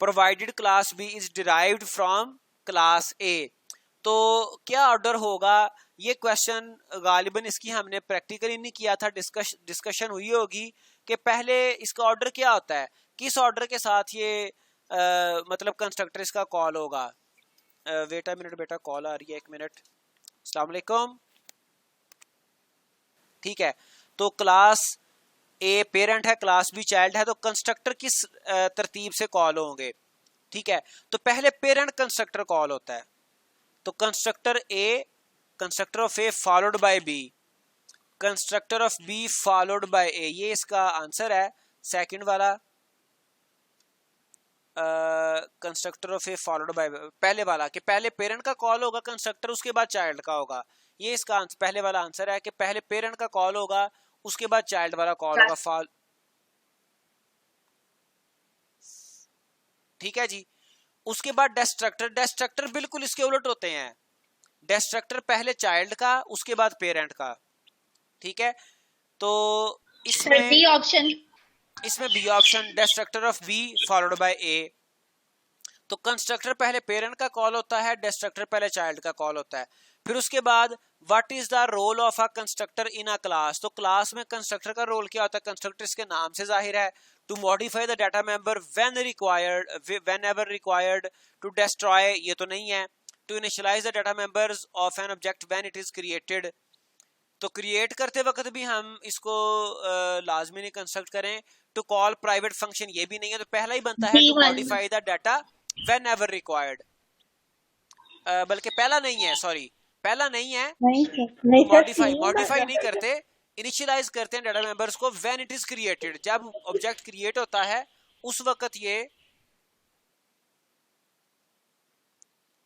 Speaker 1: provided class B is derived from class A. तो क्या ऑर्डर होगा? ये क्वेश्चन गालिबन इसकी हमने प्रैक्टिकली नहीं किया था, डिस्कशन हुई होगी कि पहले इसका ऑर्डर क्या होता है, किस ऑर्डर के साथ ये मतलब कंस्ट्रक्टर इसका कॉल होगा। वेट अ मिनट बेटा, कॉल आ रही है, 1 मिनट। अस्सलाम वालेकुम। ठीक है, तो क्लास ए पेरेंट है, क्लास बी चाइल्ड है, तो कंस्ट्रक्टर किस तरतीब से कॉल होंगे? ठीक है, तो पहले पेरेंट कंस्ट्रक्टर कॉल होता है, तो constructor A, constructor of A followed by B, constructor of B followed by A, ये इसका आंसर है सेकंड वाला। Constructor of A followed by पहले वाला कि पहले पेरेंट का कॉल होगा कंस्ट्रक्टर, उसके बाद चाइल्ड का होगा। ये इसका पहले वाला आंसर है कि पहले पेरेंट का कॉल होगा, उसके बाद चाइल्ड वाला कॉल होगा। ठीक है जी। उसके बाद डिस्ट्रक्टर, डिस्ट्रक्टर बिल्कुल इसके उलट होते हैं। डिस्ट्रक्टर पहले चाइल्ड का, उसके बाद पेरेंट का। ठीक है, तो इसमें बी ऑप्शन, इसमें B option, destructor of B followed by A. तो कंस्ट्रक्टर पहले पेरेंट का कॉल होता है, डिस्ट्रक्टर पहले चाइल्ड का कॉल होता है। फिर उसके बाद what is the role of a constructor in a class. तो क्लास में कंस्ट्रक्टर का रोल क्या होता है? कंस्ट्रक्टर इसके नाम से जाहिर है। To modify the data member when required, whenever required. To destroy, ये तो नहीं है। To initialize the data members of an object when it is created. तो क्रिएट करते वक्त भी हम इसको लाजमी नहीं कंस्ट्रक्ट करें। टू कॉल प्राइवेट फंक्शन, ये भी नहीं है। तो पहला ही बनता है to modify the data whenever required, बल्कि पहला नहीं है, सॉरी पहला नहीं है। मॉडिफाई नहीं करते, इनिशियलाइज करते हैं डाटा मेंबर्स को व्हेन इट इज क्रिएटेड, जब ऑब्जेक्ट क्रिएट होता है उस वक्त ये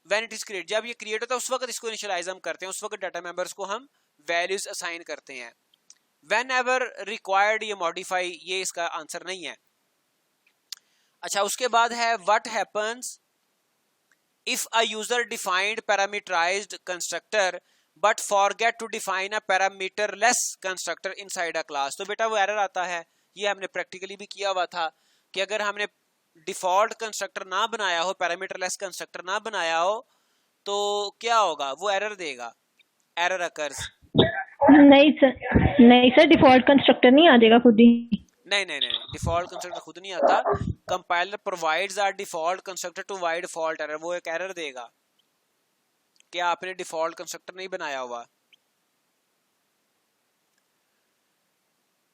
Speaker 1: व्हेन इट इज क्रिएट, जब ये क्रिएट होता है उस वक्त इसको इनिशियलाइज हम करते हैं, उस वक्त डाटा मेंबर्स को हम वैल्यूज असाइन करते हैं। व्हेनेवर रिक्वायर्ड, ये मॉडिफाई, ये इसका आंसर नहीं है। अच्छा, उसके बाद है what happens if a user defined parameterized constructor but forget to define a parameterless constructor inside a class। तो बेटा वो एरर आता है, ये हमने प्रैक्टिकली भी किया हुआ था कि अगर हमने डिफॉल्ट कंस्ट्रक्टर ना बनाया हो, पैरामीटरलेस कंस्ट्रक्टर ना बनाया हो, तो क्या होगा? वो एरर देगा, एरर अकर्स।
Speaker 3: नहीं सर डिफॉल्ट कंस्ट्रक्टर नहीं आ जाएगा खुद ही।
Speaker 1: नहीं, डिफॉल्ट कंस्ट्रक्टर खुद नहीं आता। Compiler provides are default constructor to avoid fault error, वो एक एरर देगा कि आपने डिफॉल्ट कंस्ट्रक्टर नहीं बनाया हुआ।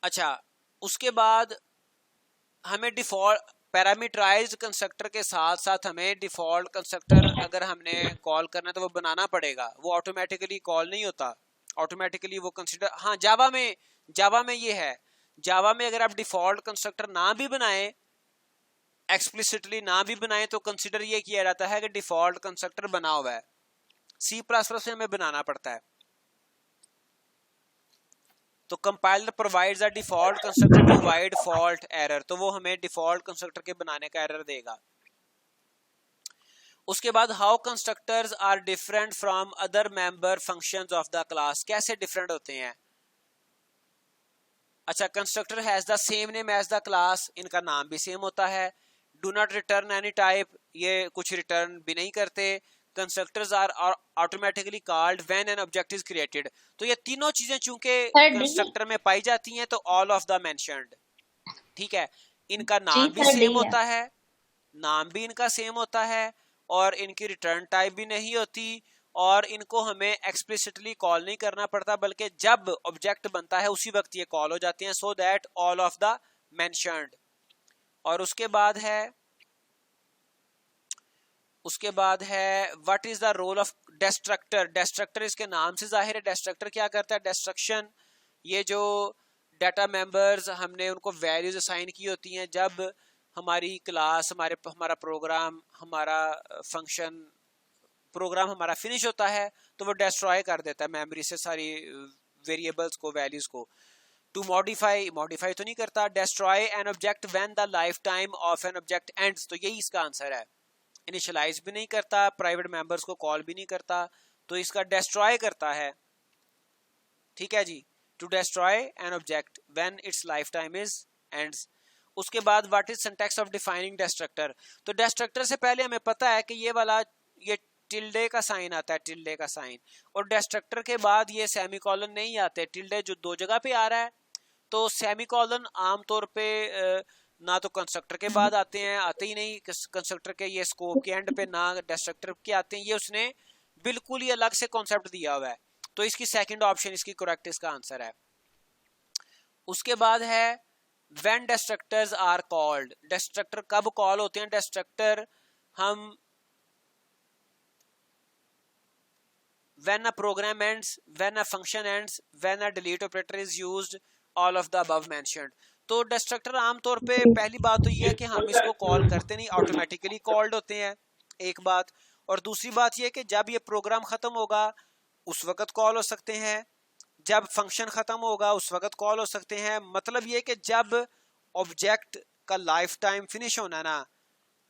Speaker 1: अच्छा, उसके बाद हमें डिफॉल्ट पैरामीटराइज्ड कंस्ट्रक्टर के साथ साथ हमें डिफॉल्ट कंस्ट्रक्टर अगर हमने कॉल करना है तो वो बनाना पड़ेगा, वो ऑटोमेटिकली कॉल नहीं होता, ऑटोमेटिकली वो कंसिडर। हाँ, जावा में ये है, जावा में अगर आप डिफॉल्ट कंस्ट्रक्टर ना भी बनाए, एक्सप्लिसिटली ना भी बनाए, तो कंसिडर ये किया जाता है कि डिफॉल्ट कंस्ट्रक्टर बना हुआ है। सी प्लस प्लस में हमें बनाना पड़ता है। तो compiler provides a default constructor to avoid fault error, तो वो हमें डिफॉल्ट कंस्ट्रक्टर के बनाने का एरर देगा। उसके बाद how constructors are different from other member functions of the class, कैसे डिफरेंट होते हैं? अच्छा, constructor has the same name as the class, इनका नाम भी सेम होता है। Do not return any type, ये कुछ रिटर्न भी नहीं करते। Constructors are automatically called when an object is created. तो ये तीनों चीजें चूंकि कंस्ट्रक्टर में पाई जाती हैं, तो ऑल ऑफ द मेंशन्ड। ठीक है, इनका नाम भी सेम होता है, नाम भी इनका सेम होता है, और इनकी रिटर्न टाइप भी नहीं होती, और इनको हमें एक्सप्लिसिटली कॉल नहीं करना पड़ता, बल्कि जब ऑब्जेक्ट बनता है उसी वक्त ये कॉल हो जाते हैं, so that all of the mentioned. और उसके बाद है what is the role of destructor. Destructor इसके नाम से जाहिर है, डिस्ट्रक्टर क्या करता है, डिस्ट्रक्शन। ये जो डाटा मेंबर्स हमने उनको वैल्यूज असाइन की होती हैं, जब हमारी क्लास, हमारा प्रोग्राम, हमारा फंक्शन प्रोग्राम हमारा फिनिश होता है तो वो डिस्ट्रॉय कर देता है मेमोरी से सारी वेरिएबल्स को, वैल्यूज को। टू मॉडिफाई तो नहीं करता। Destroy an object when the life time of an object ends, तो यही इसका आंसर है। इनिशियलाइज भी नहीं करता, प्राइवेट मेंबर्स को कॉल भी नहीं करता, तो इसका डिस्ट्रॉय करता है। ठीक है जी, to destroy an object when its life time is ends. उसके बाद what is syntax of defining destructor. तो डिस्ट्रक्टर से पहले हमें पता है कि ये टिल्डे का साइन आता है, टिल्डे का साइन, और डिस्ट्रक्टर के बाद ये सेमीकोलन नहीं आते। टिल्डे जो दो जगह पे आ रहा है, तो सेमीकोलन आमतौर पे ना तो कंस्ट्रक्टर के बाद आते ही नहीं, कंस्ट्रक्टर के ये स्कोप के एंड पे, ना डिस्ट्रक्टर के आते हैं। ये उसने बिल्कुल ही अलग से कॉन्सेप्ट दिया हुआ है, तो इसकी सेकंड ऑप्शन इसकी करेक्ट इसका आंसर है। उसके बाद है when destructors are called. Destructor कब कॉल होते हैं? डिस्ट्रक्टर हम when a program ends, when a function ends, when a delete operator is used, all of the above mentioned। तो डिस्ट्रक्टर आमतौर पे पहली बात तो ये है कि हम इसको कॉल करते नहीं, ऑटोमेटिकली कॉल्ड होते हैं, एक बात। और दूसरी बात ये कि जब ये प्रोग्राम खत्म होगा उस वक्त कॉल हो सकते हैं, जब फंक्शन खत्म होगा उस वक्त कॉल हो सकते हैं। मतलब ये कि जब ऑब्जेक्ट का लाइफ टाइम फिनिश होना ना,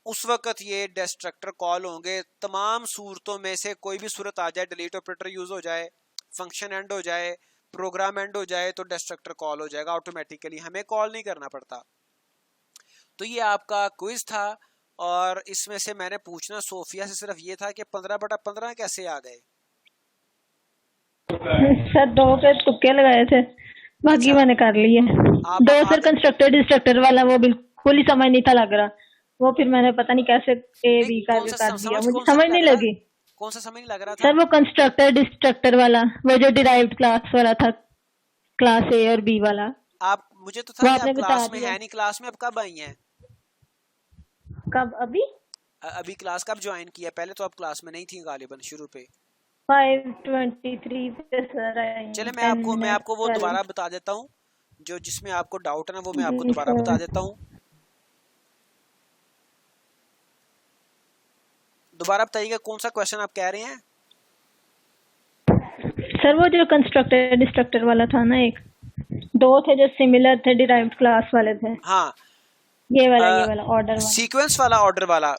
Speaker 1: उस वक्त ये डिस्ट्रक्टर कॉल होंगे। तमाम सूरतों में से कोई भी सूरत आ जाए, डिलीट ऑपरेटर यूज हो जाए, फंक्शन एंड हो जाए, प्रोग्राम एंड हो जाए, तो डिस्ट्रक्टर कॉल हो जाएगा ऑटोमेटिकली, हमें कॉल नहीं करना पड़ता। तो ये आपका क्विज था, और इसमें से मैंने पूछना सोफिया से सिर्फ ये था कि 15/15 कैसे आ गए?
Speaker 3: सर 2 पे तुक्के लगाए थे, बाकी
Speaker 1: अच्छा,
Speaker 3: मैंने कर लिए।
Speaker 1: आप
Speaker 3: 2 सर
Speaker 1: आगे
Speaker 3: कंस्ट्रक्टर डिस्ट्रक्टर वाला वो बिल्कुल ही समझ नहीं था लग रहा, वो फिर मैंने पता नहीं कैसे ए
Speaker 1: नहीं,
Speaker 3: बी
Speaker 1: कौन
Speaker 3: कर
Speaker 1: सा
Speaker 3: दिया,
Speaker 1: समझ
Speaker 3: मुझे
Speaker 1: कौन सा
Speaker 3: समझ
Speaker 1: नहीं
Speaker 3: नहीं
Speaker 1: लग रहा?
Speaker 3: लगी।
Speaker 1: कौन सा समझ नहीं लग रहा था?
Speaker 3: सर वो कंस्ट्रक्टर डिस्ट्रक्टर वाला, वो जो डिराइव्ड क्लास वाला था, क्लास ए और बी वाला,
Speaker 1: आप, मुझे तो था
Speaker 3: वो
Speaker 1: कि
Speaker 3: आपने
Speaker 1: आप
Speaker 3: बता
Speaker 1: क्लास में
Speaker 3: दिया।
Speaker 1: है नहीं। क्लास में अब कब आई हैं?
Speaker 3: कब? अभी
Speaker 1: अभी क्लास कब ज्वाइन किया? पहले तो आप क्लास में नहीं थी गालिबन शुरू पे।
Speaker 3: 5:23 पे सर आए
Speaker 1: चले
Speaker 3: हैं,
Speaker 1: मैं
Speaker 3: 10
Speaker 1: आपको
Speaker 3: मिनट
Speaker 1: वो
Speaker 3: पहले।
Speaker 1: दोबारा बता देता हूँ, जो जिसमें आपको डाउट है ना वो मैं आपको
Speaker 3: जी
Speaker 1: दोबारा बता
Speaker 3: सर।
Speaker 1: देता हूँ। दोबारा बताइएगा कौन सा क्वेश्चन आप कह रहे हैं?
Speaker 3: सर वो जो कंस्ट्रक्टर डिस्ट्रक्टर वाला था ना, एक 2 थे जो सिमिलर थे, डिराइव्ड क्लास वाले थे।
Speaker 1: हाँ,
Speaker 3: ये वाला ऑर्डर वाला।
Speaker 1: सीक्वेंस वाला, ऑर्डर वाला।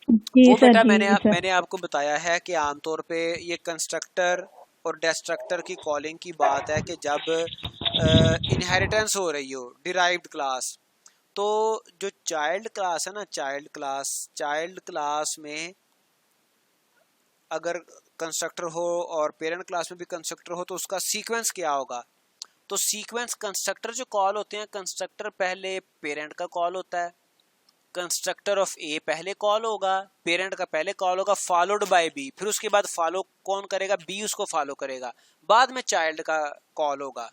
Speaker 3: जी
Speaker 1: वो
Speaker 3: सर,
Speaker 1: बेटा
Speaker 3: जी सर।
Speaker 1: मैंने आपको बताया है कि आमतौर पे ये कंस्ट्रक्टर और डिस्ट्रक्टर की कॉलिंग की बात है कि जब इनहेरिटेंस हो रही हो, डिराइव्ड क्लास। तो जो चाइल्ड क्लास है ना, चाइल्ड क्लास में अगर कंस्ट्रक्टर हो और पेरेंट क्लास में भी कंस्ट्रक्टर हो, तो उसका सीक्वेंस क्या होगा? तो सीक्वेंस, कंस्ट्रक्टर जो कॉल होते हैं, कंस्ट्रक्टर पहले पेरेंट का कॉल होता है, कंस्ट्रक्टर ऑफ ए पहले कॉल होगा, पेरेंट का पहले कॉल होगा, फॉलोड बाय बी, फिर उसके बाद फॉलो कौन करेगा? बी उसको फॉलो करेगा, बाद में चाइल्ड का कॉल होगा।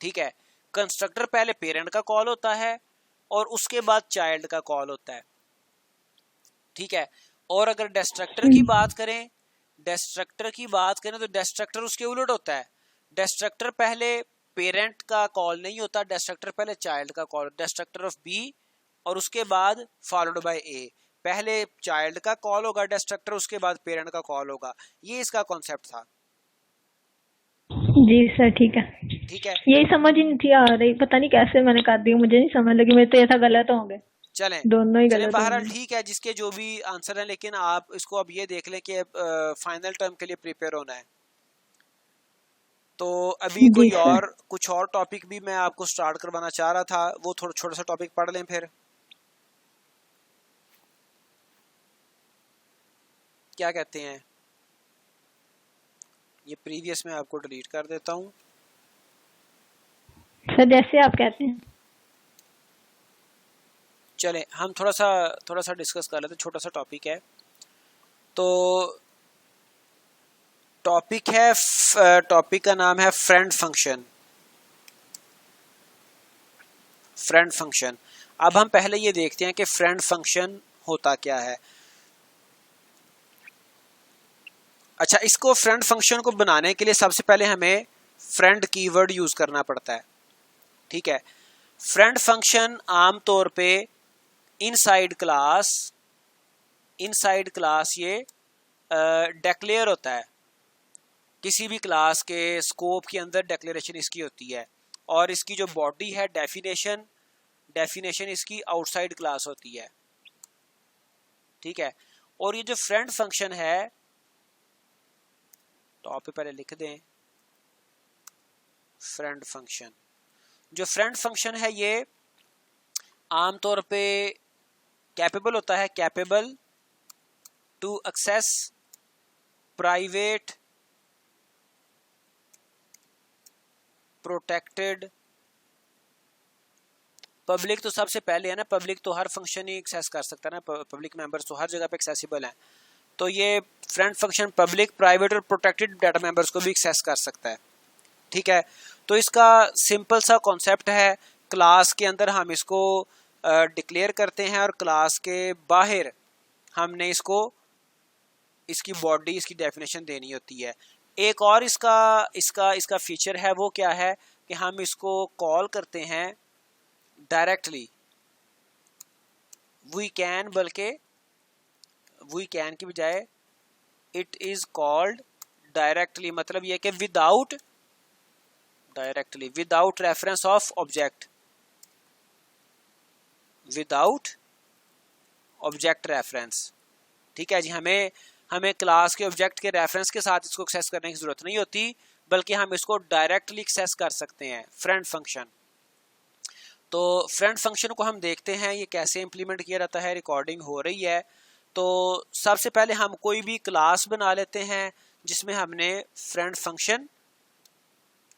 Speaker 1: ठीक है, कंस्ट्रक्टर पहले पेरेंट का कॉल होता है और उसके बाद चाइल्ड का कॉल होता है। ठीक है, और अगर डिस्ट्रक्टर की बात करें तो डिस्ट्रक्टर उसके उलट होता है। डिस्ट्रक्टर पहले पेरेंट का कॉल नहीं होता, डिस्ट्रक्टर पहले चाइल्ड का कॉल, डिस्ट्रक्टर ऑफ बी और उसके बाद फॉलोड बाय ए। पहले चाइल्ड का कॉल होगा डिस्ट्रक्टर, उसके बाद पेरेंट का कॉल होगा। ये इसका कॉन्सेप्ट था।
Speaker 3: जी सर, ठीक है।
Speaker 1: ठीक है,
Speaker 3: यही समझ ही नहीं थी आ रही, पता नहीं कैसे मैंने कर दी, मुझे नहीं समझ लगी, मेरे तो ये था गलत होंगे,
Speaker 1: चलें
Speaker 3: दोनों ही गलत
Speaker 1: बहरहाल
Speaker 3: होंगे।
Speaker 1: ठीक है, जिसके जो भी आंसर है, लेकिन आप इसको अब ये देख लें कि फाइनल टर्म के लिए प्रिपेयर होना है। तो अभी
Speaker 3: जी
Speaker 1: कुछ और टॉपिक भी मैं आपको स्टार्ट करवाना चाह रहा था, वो थोड़ा छोटा सा टॉपिक पढ़ लें फिर। क्या कहते हैं? ये प्रीवियस में आपको डिलीट कर देता हूँ।
Speaker 3: सर जैसे आप कहते हैं।
Speaker 1: चलें हम थोड़ा सा डिस्कस कर लेते हैं, छोटा सा टॉपिक है। तो टॉपिक है, टॉपिक का नाम है फ्रेंड फंक्शन। Friend function. अब हम पहले ये देखते हैं कि फ्रेंड फंक्शन होता क्या है। अच्छा, इसको फ्रेंड फंक्शन को बनाने के लिए सबसे पहले हमें फ्रेंड कीवर्ड यूज करना पड़ता है। ठीक है, फ्रेंड फंक्शन आमतौर पे इनसाइड क्लास ये डिक्लेयर होता है। किसी भी क्लास के स्कोप के अंदर डिक्लेरेशन इसकी होती है, और इसकी जो बॉडी है डेफिनेशन इसकी आउटसाइड क्लास होती है। ठीक है, और ये जो फ्रेंड फंक्शन है, टॉप पे पहले लिख दें फ्रेंड फंक्शन। जो फ्रेंड फंक्शन है ये आमतौर पे कैपेबल होता है, capable to access private protected. Public तो सबसे पहले है ना, पब्लिक तो हर फंक्शन ही एक्सेस कर सकता है ना, पब्लिक मेंबर्स तो हर जगह पे एक्सेसिबल हैं। तो ये फ्रेंड फंक्शन पब्लिक, प्राइवेट और प्रोटेक्टेड डाटा मेंबर्स को भी एक्सेस कर सकता है। ठीक है, तो इसका सिंपल सा कॉन्सेप्ट है, क्लास के अंदर हम इसको डिक्लेयर करते हैं और क्लास के बाहर हमने इसकी बॉडी, इसकी डेफिनेशन देनी होती है। एक और इसका फीचर है, वो क्या है कि हम इसको कॉल करते हैं डायरेक्टली। वी कैन की बजाय इट इज कॉल्ड डायरेक्टली, मतलब यह कि without reference of object, without object reference. ठीक है जी, हमें क्लास के ऑब्जेक्ट के रेफरेंस के साथ इसको एक्सेस करने की जरूरत नहीं होती, बल्कि हम इसको डायरेक्टली एक्सेस कर सकते हैं, फ्रेंड फंक्शन। तो फ्रेंड फंक्शन को हम देखते हैं ये कैसे इंप्लीमेंट किया जाता है। रिकॉर्डिंग हो रही है, तो सबसे पहले हम कोई भी क्लास बना लेते हैं जिसमें हमने फ्रेंड फंक्शन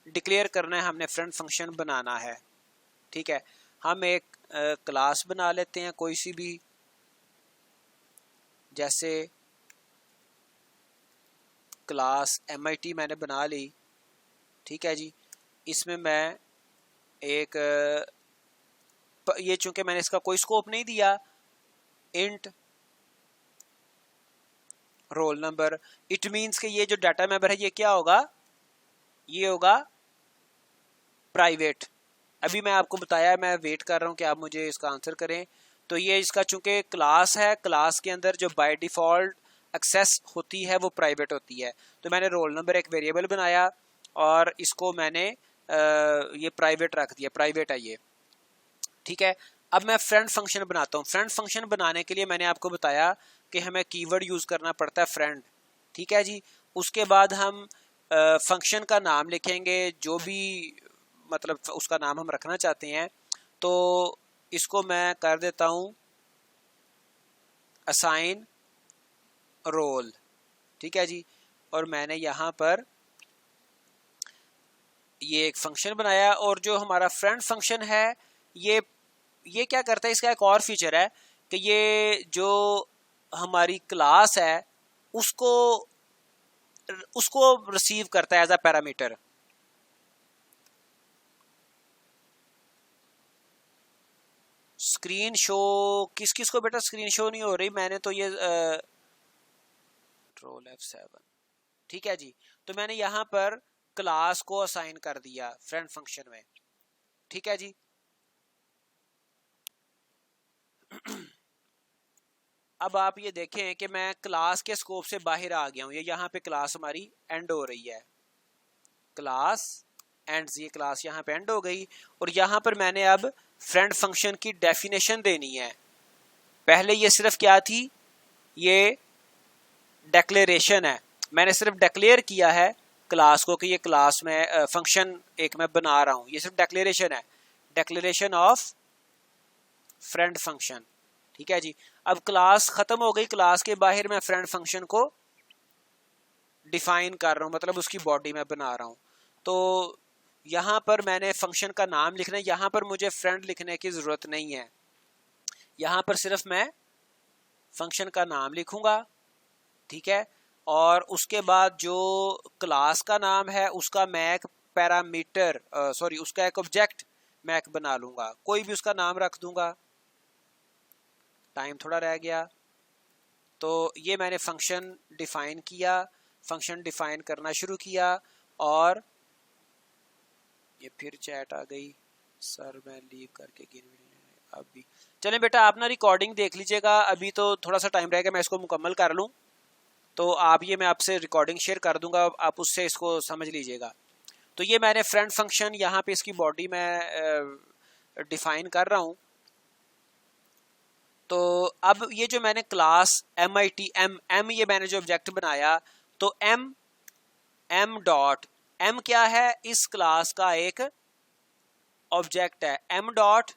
Speaker 1: डिक्लेयर करना है, हमने फ्रेंड फंक्शन बनाना है। ठीक है, हम एक क्लास बना लेते हैं कोई सी भी, जैसे क्लास MIT मैंने बना ली। ठीक है जी, इसमें मैं ये चूंकि मैंने इसका कोई स्कोप नहीं दिया, int roll number, it means कि ये जो डाटा मेंबर है ये क्या होगा, ये होगा प्राइवेट। अभी मैं आपको बताया, मैं वेट कर रहा हूं कि आप मुझे इसका आंसर करें। तो ये इसका चूंकि क्लास है, क्लास के अंदर जो बाय डिफॉल्ट एक्सेस होती है वो प्राइवेट होती है। तो मैंने रोल नंबर एक वेरिएबल बनाया और इसको मैंने ये प्राइवेट रख दिया, प्राइवेट है ये। ठीक है, अब मैं फ्रेंड फंक्शन बनाता हूँ। फ्रेंड फंक्शन बनाने के लिए मैंने आपको बताया कि हमें कीवर्ड यूज करना पड़ता है फ्रेंड। ठीक है जी, उसके बाद हम फंक्शन का नाम लिखेंगे, जो भी मतलब उसका नाम हम रखना चाहते हैं। तो इसको मैं कर देता हूँ असाइन रोल। ठीक है जी, और मैंने यहाँ पर ये एक फंक्शन बनाया, और जो हमारा फ्रेंड फंक्शन है ये क्या करता है, इसका एक और फीचर है कि ये जो हमारी क्लास है उसको रिसीव करता है as a parameter. Screen show किस को बेटा स्क्रीन शो नहीं हो रही, मैंने तो ये कंट्रोल F7। ठीक है जी, तो मैंने यहां पर क्लास को असाइन कर दिया फ्रेंड फंक्शन में। ठीक है जी, अब आप ये देखें कि मैं क्लास के स्कोप से बाहर आ गया हूं। ये यहाँ पे क्लास हमारी एंड हो रही है, क्लास एंड, ये क्लास यहाँ पे एंड हो गई। और यहाँ पर मैंने अब फ्रेंड फंक्शन की डेफिनेशन देनी है। पहले ये सिर्फ क्या थी, ये डिक्लेरेशन है, मैंने सिर्फ डिक्लेयर किया है क्लास को कि ये क्लास में फंक्शन एक मैं बना रहा हूँ, ये सिर्फ डिक्लेरेशन है, डिक्लेरेशन ऑफ फ्रेंड फंक्शन। ठीक है जी, अब क्लास खत्म हो गई, क्लास के बाहर मैं फ्रेंड फंक्शन को डिफाइन कर रहा हूँ, मतलब उसकी बॉडी में बना रहा हूँ। तो यहाँ पर मैंने फंक्शन का नाम लिखना है, यहाँ पर मुझे फ्रेंड लिखने की जरूरत नहीं है, यहाँ पर सिर्फ मैं फंक्शन का नाम लिखूंगा। ठीक है, और उसके बाद जो क्लास का नाम है उसका मैं एक पैरामीटर उसका एक ऑब्जेक्ट मैं एक बना लूंगा, कोई भी उसका नाम रख दूंगा। टाइम थोड़ा रह गया। तो ये मैंने फंक्शन डिफाइन किया, फंक्शन डिफाइन करना शुरू किया और ये फिर चैट आ गई, सर मैं लीव करके अभी चलें बेटा आप ना रिकॉर्डिंग देख लीजिएगा, अभी तो थोड़ा सा टाइम रहेगा, मैं इसको मुकम्मल कर लूँ तो आप ये मैं आपसे रिकॉर्डिंग शेयर कर दूंगा, आप उससे इसको समझ लीजिएगा। तो ये मैंने फ्रेंड फंक्शन यहाँ पे इसकी बॉडी में डिफाइन कर रहा हूँ। तो अब ये जो मैंने क्लास एम ये मैंने जो ऑब्जेक्ट बनाया, तो एम डॉट एम क्या है, इस क्लास का एक ऑब्जेक्ट है, एम डॉट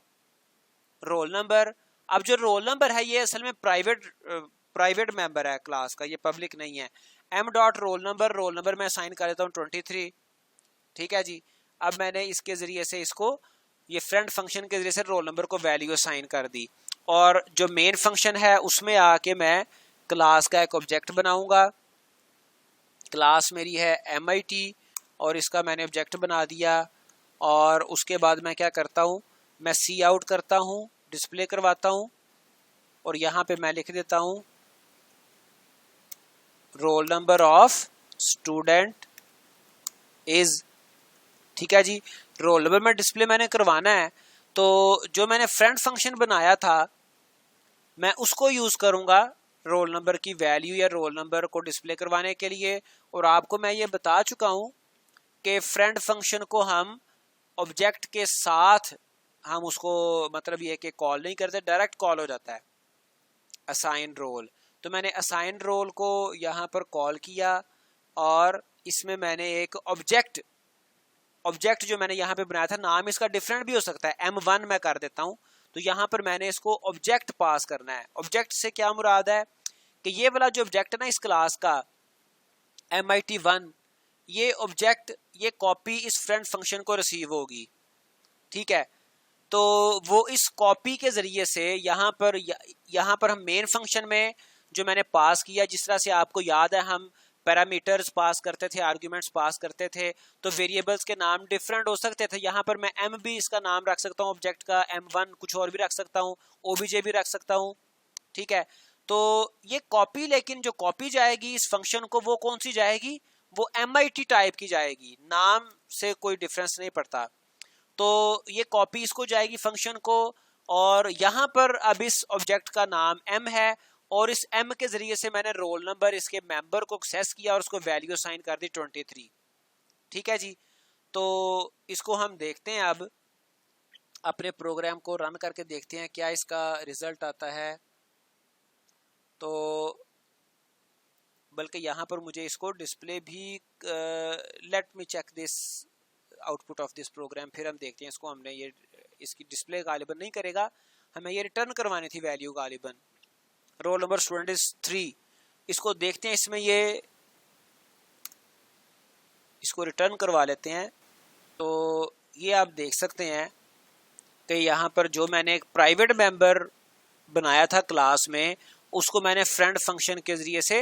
Speaker 1: रोल नंबर। अब जो रोल नंबर है ये असल में प्राइवेट मेंबर है क्लास का, ये पब्लिक नहीं है। एम डॉट रोल नंबर मैं असाइन कर देता हूँ 23। ठीक है जी। अब मैंने इसके जरिए से इसको ये फ्रेंड फंक्शन के जरिए से रोल नंबर को वैल्यू असाइन कर दी, और जो मेन फंक्शन है उसमें आके मैं क्लास का एक ऑब्जेक्ट बनाऊंगा। क्लास मेरी है MIT और इसका मैंने ऑब्जेक्ट बना दिया, और उसके बाद मैं क्या करता हूँ, मैं सी आउट करता हूँ, डिस्प्ले करवाता हूँ, और यहाँ पे मैं लिख देता हूँ roll number of student is. ठीक है जी। रोल नंबर में डिस्प्ले मैंने करवाना है, तो जो मैंने फ्रेंड फंक्शन बनाया था मैं उसको यूज करूंगा रोल नंबर की वैल्यू या रोल नंबर को डिस्प्ले करवाने के लिए। और आपको मैं ये बता चुका हूं कि फ्रेंड फंक्शन को हम ऑब्जेक्ट के साथ हम उसको मतलब ये कि कॉल नहीं करते, डायरेक्ट कॉल हो जाता है असाइन रोल। तो मैंने असाइन रोल को यहाँ पर कॉल किया और इसमें मैंने एक ऑब्जेक्ट जो मैंने यहाँ पे बनाया था, नाम इसका डिफरेंट भी हो सकता है, M1 मैं कर देता हूँ। तो यहाँ पर मैंने इसको ऑब्जेक्ट पास करना है। ऑब्जेक्ट से क्या मुराद है कि ये वाला जो ऑब्जेक्ट है ना इस क्लास का MIT1, ये ऑब्जेक्ट ये कॉपी इस फ्रेंड फंक्शन को रिसीव होगी। ठीक है। तो वो इस कॉपी के जरिए से यहाँ पर हम मेन फंक्शन में जो मैंने पास किया, जिस तरह से आपको याद है हम पैरामीटर्स पास करते थे, आर्ग्यूमेंट्स पास करते थे, तो वेरिएबल्स के नाम डिफरेंट हो सकते थे। यहाँ पर मैं M भी इसका नाम रख सकता हूँ ऑब्जेक्ट का, M1 कुछ और भी रख सकता हूँ, OBJ भी रख सकता हूँ। ठीक है। तो ये कॉपी, लेकिन जो कॉपी जाएगी इस फंक्शन को वो कौन सी जाएगी, वो MIT टाइप की जाएगी, नाम से कोई डिफरेंस नहीं पड़ता। तो ये कॉपी इसको जाएगी फंक्शन को, और यहाँ पर अब इस ऑब्जेक्ट का नाम M है, और इस M के जरिए से मैंने रोल नंबर इसके मेंबर को एक्सेस किया और उसको वैल्यू असाइन कर दी 23। ठीक है जी। तो इसको हम देखते हैं, अब अपने प्रोग्राम को रन करके देखते हैं क्या इसका रिजल्ट आता है। तो बल्कि यहाँ पर मुझे इसको डिस्प्ले भी let me check this output of this program, फिर हम देखते हैं इसको। हमने ये इसकी डिस्प्ले गालिबन नहीं करेगा, हमें ये रिटर्न करवानी थी वैल्यू गालिबन। रोल नंबर स्टूडेंट इज 3, इसको देखते हैं, इसमें ये इसको रिटर्न करवा लेते हैं। तो ये आप देख सकते हैं कि यहाँ पर जो मैंने एक प्राइवेट मेंबर बनाया था क्लास में, उसको मैंने फ्रेंड फंक्शन के जरिए से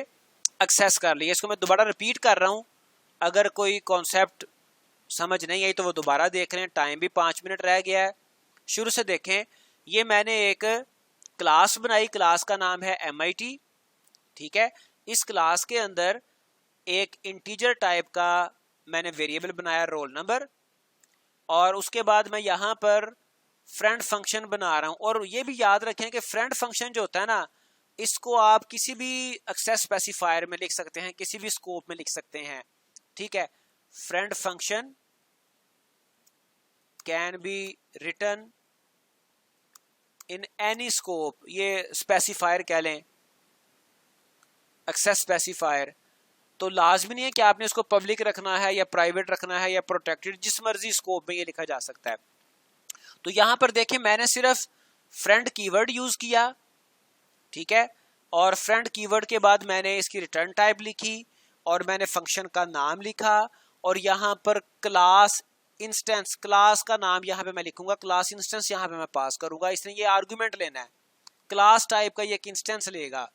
Speaker 1: एक्सेस कर लिया। इसको मैं दोबारा रिपीट कर रहा हूँ, अगर कोई कॉन्सेप्ट समझ नहीं आई तो वो दोबारा देख रहे हैं। टाइम भी 5 मिनट रह गया है, शुरू से देखें। ये मैंने एक क्लास बनाई, क्लास का नाम है MIT। ठीक है। इस क्लास के अंदर एक इंटीजर टाइप का मैंने वेरिएबल बनाया रोल नंबर, और उसके बाद मैं यहाँ पर फ्रेंड फंक्शन बना रहा हूँ। और ये भी याद रखें कि फ्रेंड फंक्शन जो होता है ना, इसको आप किसी भी एक्सेस स्पेसिफायर में लिख सकते हैं, किसी भी स्कोप में लिख सकते हैं। ठीक है। Friend function can be written in any scope, ये स्पेसिफायर कह लें, एक्सेस स्पेसिफायर। तो लाजमी नहीं है कि आपने इसको पब्लिक रखना है या प्राइवेट रखना है या प्रोटेक्टेड, जिस मर्जी स्कोप में ये लिखा जा सकता है। तो यहां पर देखें मैंने सिर्फ फ्रेंड कीवर्ड यूज किया। ठीक है। और फ्रेंड कीवर्ड के बाद मैंने इसकी रिटर्न टाइप लिखी और मैंने फंक्शन का नाम लिखा, और यहां पर क्लास इंस्टेंस, क्लास का नाम यहाँ पे मैं लिखूंगा, क्लास इंस्टेंस यहाँ पे मैं पास करूंगा। इसने ये आर्गुमेंट लेना है, क्लास टाइप का ये एक इंस्टेंस लेगा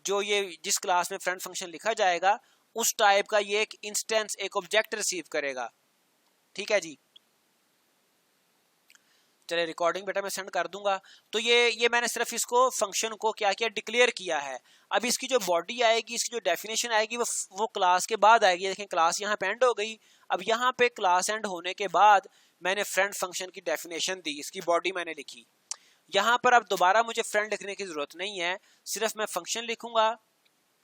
Speaker 1: जो ये जिस क्लास में फ्रेंड फंक्शन लिखा जाएगा उस टाइप का ये एक इंस्टेंस, एक ऑब्जेक्ट रिसीव करेगा। ठीक है जी, चले रिकॉर्डिंग बेटा मैं सेंड कर दूंगा। तो ये मैंने सिर्फ इसको फंक्शन को क्या किया, डिक्लेयर किया है। अब इसकी जो बॉडी आएगी, इसकी जो डेफिनेशन आएगी वो क्लास के बाद आएगी। देखें क्लास यहाँ पे एंड हो गई। अब यहाँ पे क्लास एंड होने के बाद मैंने फ्रेंड फंक्शन की डेफिनेशन दी, इसकी बॉडी मैंने लिखी। यहाँ पर अब दोबारा मुझे फ्रेंड लिखने की जरूरत नहीं है, सिर्फ मैं फंक्शन लिखूंगा,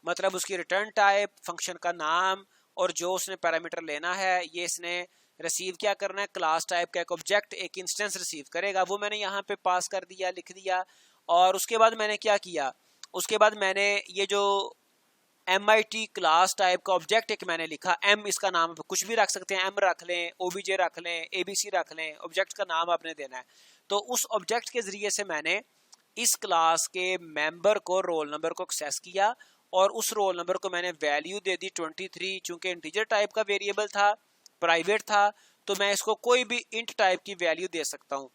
Speaker 1: मतलब उसकी रिटर्न टाइप, फंक्शन का नाम और जो उसने पैरामीटर लेना है, ये इसने रिसीव क्या करना है, क्लास टाइप का एक ऑब्जेक्ट, एक इंस्टेंस रिसीव करेगा, वो मैंने यहाँ पे पास कर दिया, लिख दिया। और उसके बाद मैंने क्या किया, उसके बाद मैंने ये जो MIT क्लास टाइप का ऑब्जेक्ट एक मैंने लिखा, M इसका नाम कुछ भी रख सकते हैं, M रख लें, OBJ रख लें, ABC रख लें, ऑब्जेक्ट का नाम आपने देना है। तो उस ऑब्जेक्ट के जरिए से मैंने इस क्लास के मेंबर को, रोल नंबर को एक्सेस किया और उस रोल नंबर को मैंने वैल्यू दे दी 23, चूंकि इंटीजर टाइप का वेरिएबल था, प्राइवेट था, तो मैं इसको कोई भी इंट टाइप की वैल्यू दे सकता हूँ।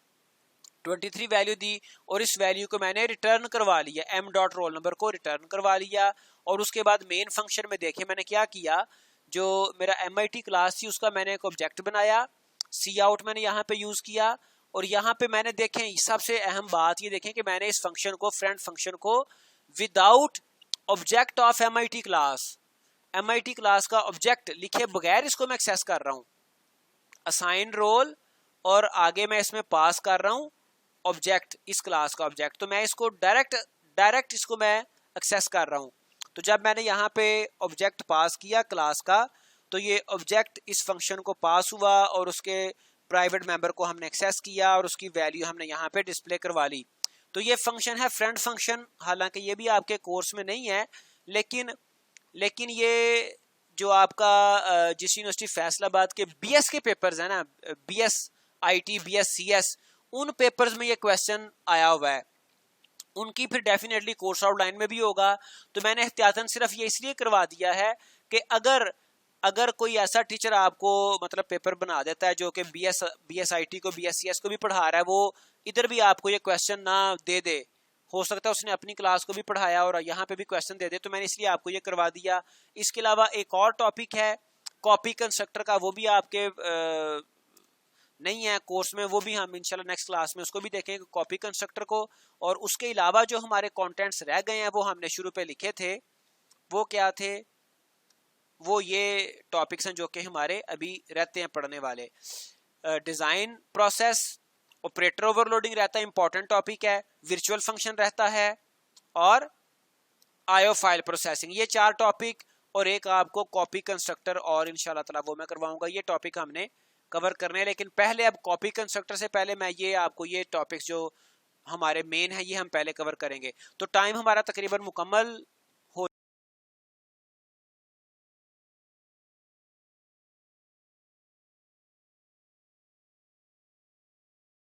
Speaker 1: 23 वैल्यू दी और इस वैल्यू को मैंने रिटर्न करवा लिया, m डॉट रोल नंबर को रिटर्न करवा लिया। और उसके बाद मेन फंक्शन में देखिए मैंने क्या किया, जो मेरा MIT क्लास थी उसका मैंने एक ऑब्जेक्ट बनाया, सी आउट मैंने यहाँ पे यूज किया। और यहाँ पे मैंने देखें सबसे अहम बात ये देखें कि मैंने इस फंक्शन को, फ्रेंड फंक्शन को, without object of MIT class, MIT class का ऑब्जेक्ट लिखे बगैर इसको मैं एक्सेस कर रहा हूँ। असाइन रोल और आगे मैं इसमें पास कर रहा हूँ ऑब्जेक्ट, इस क्लास का ऑब्जेक्ट, तो मैं इसको डायरेक्ट इसको मैं एक्सेस कर रहा हूँ। तो जब मैंने यहाँ पे ऑब्जेक्ट पास किया क्लास का, तो ये ऑब्जेक्ट इस फंक्शन को पास हुआ और उसके प्राइवेट मेंबर को हमने एक्सेस किया और उसकी वैल्यू हमने यहाँ पे डिस्प्ले करवा ली। तो ये फंक्शन है फ्रेंड फंक्शन। हालांकि ये भी आपके कोर्स में नहीं है, लेकिन ये जो आपका जिस यूनिवर्सिटी फैसलाबाद के BS के पेपर्स है ना, BS IT, BS CS, उन पेपर्स में ये क्वेश्चन आया हुआ है, उनकी फिर डेफिनेटली कोर्स आउटलाइन में भी होगा। तो मैंने एहतियातन सिर्फ ये इसलिए करवा दिया है कि अगर कोई ऐसा टीचर आपको मतलब पेपर बना देता है जो कि BS IT को, BS CS को भी पढ़ा रहा है, वो इधर भी आपको ये क्वेश्चन ना दे दे, हो सकता है उसने अपनी क्लास को भी पढ़ाया और यहाँ पे भी क्वेश्चन दे दे, तो मैंने इसलिए आपको ये करवा दिया। इसके अलावा एक और टॉपिक है कॉपी कंस्ट्रक्टर का, वो भी आपके नहीं है कोर्स में, वो भी हम इंशाल्लाह नेक्स्ट क्लास में उसको भी देखेंगे कॉपी कंस्ट्रक्टर को। और उसके अलावा जो हमारे कंटेंट्स रह गए हैं वो हमने शुरू पे लिखे थे, वो क्या थे, वो ये टॉपिक्स हैं जो कि हमारे अभी रहते हैं पढ़ने वाले। डिजाइन प्रोसेस, ऑपरेटर ओवरलोडिंग रहता है, इंपॉर्टेंट टॉपिक है, वर्चुअल फंक्शन रहता है और IO फाइल प्रोसेसिंग, ये 4 टॉपिक। और एक आपको कॉपी कंस्ट्रक्टर और इंशाल्लाह ताला वो मैं करवाऊंगा, ये टॉपिक हमने कवर करने हैं। लेकिन पहले अब कॉपी कंस्ट्रक्टर से पहले मैं ये आपको ये टॉपिक्स जो हमारे मेन है ये हम पहले कवर करेंगे। तो टाइम हमारा तकरीबन मुकम्मल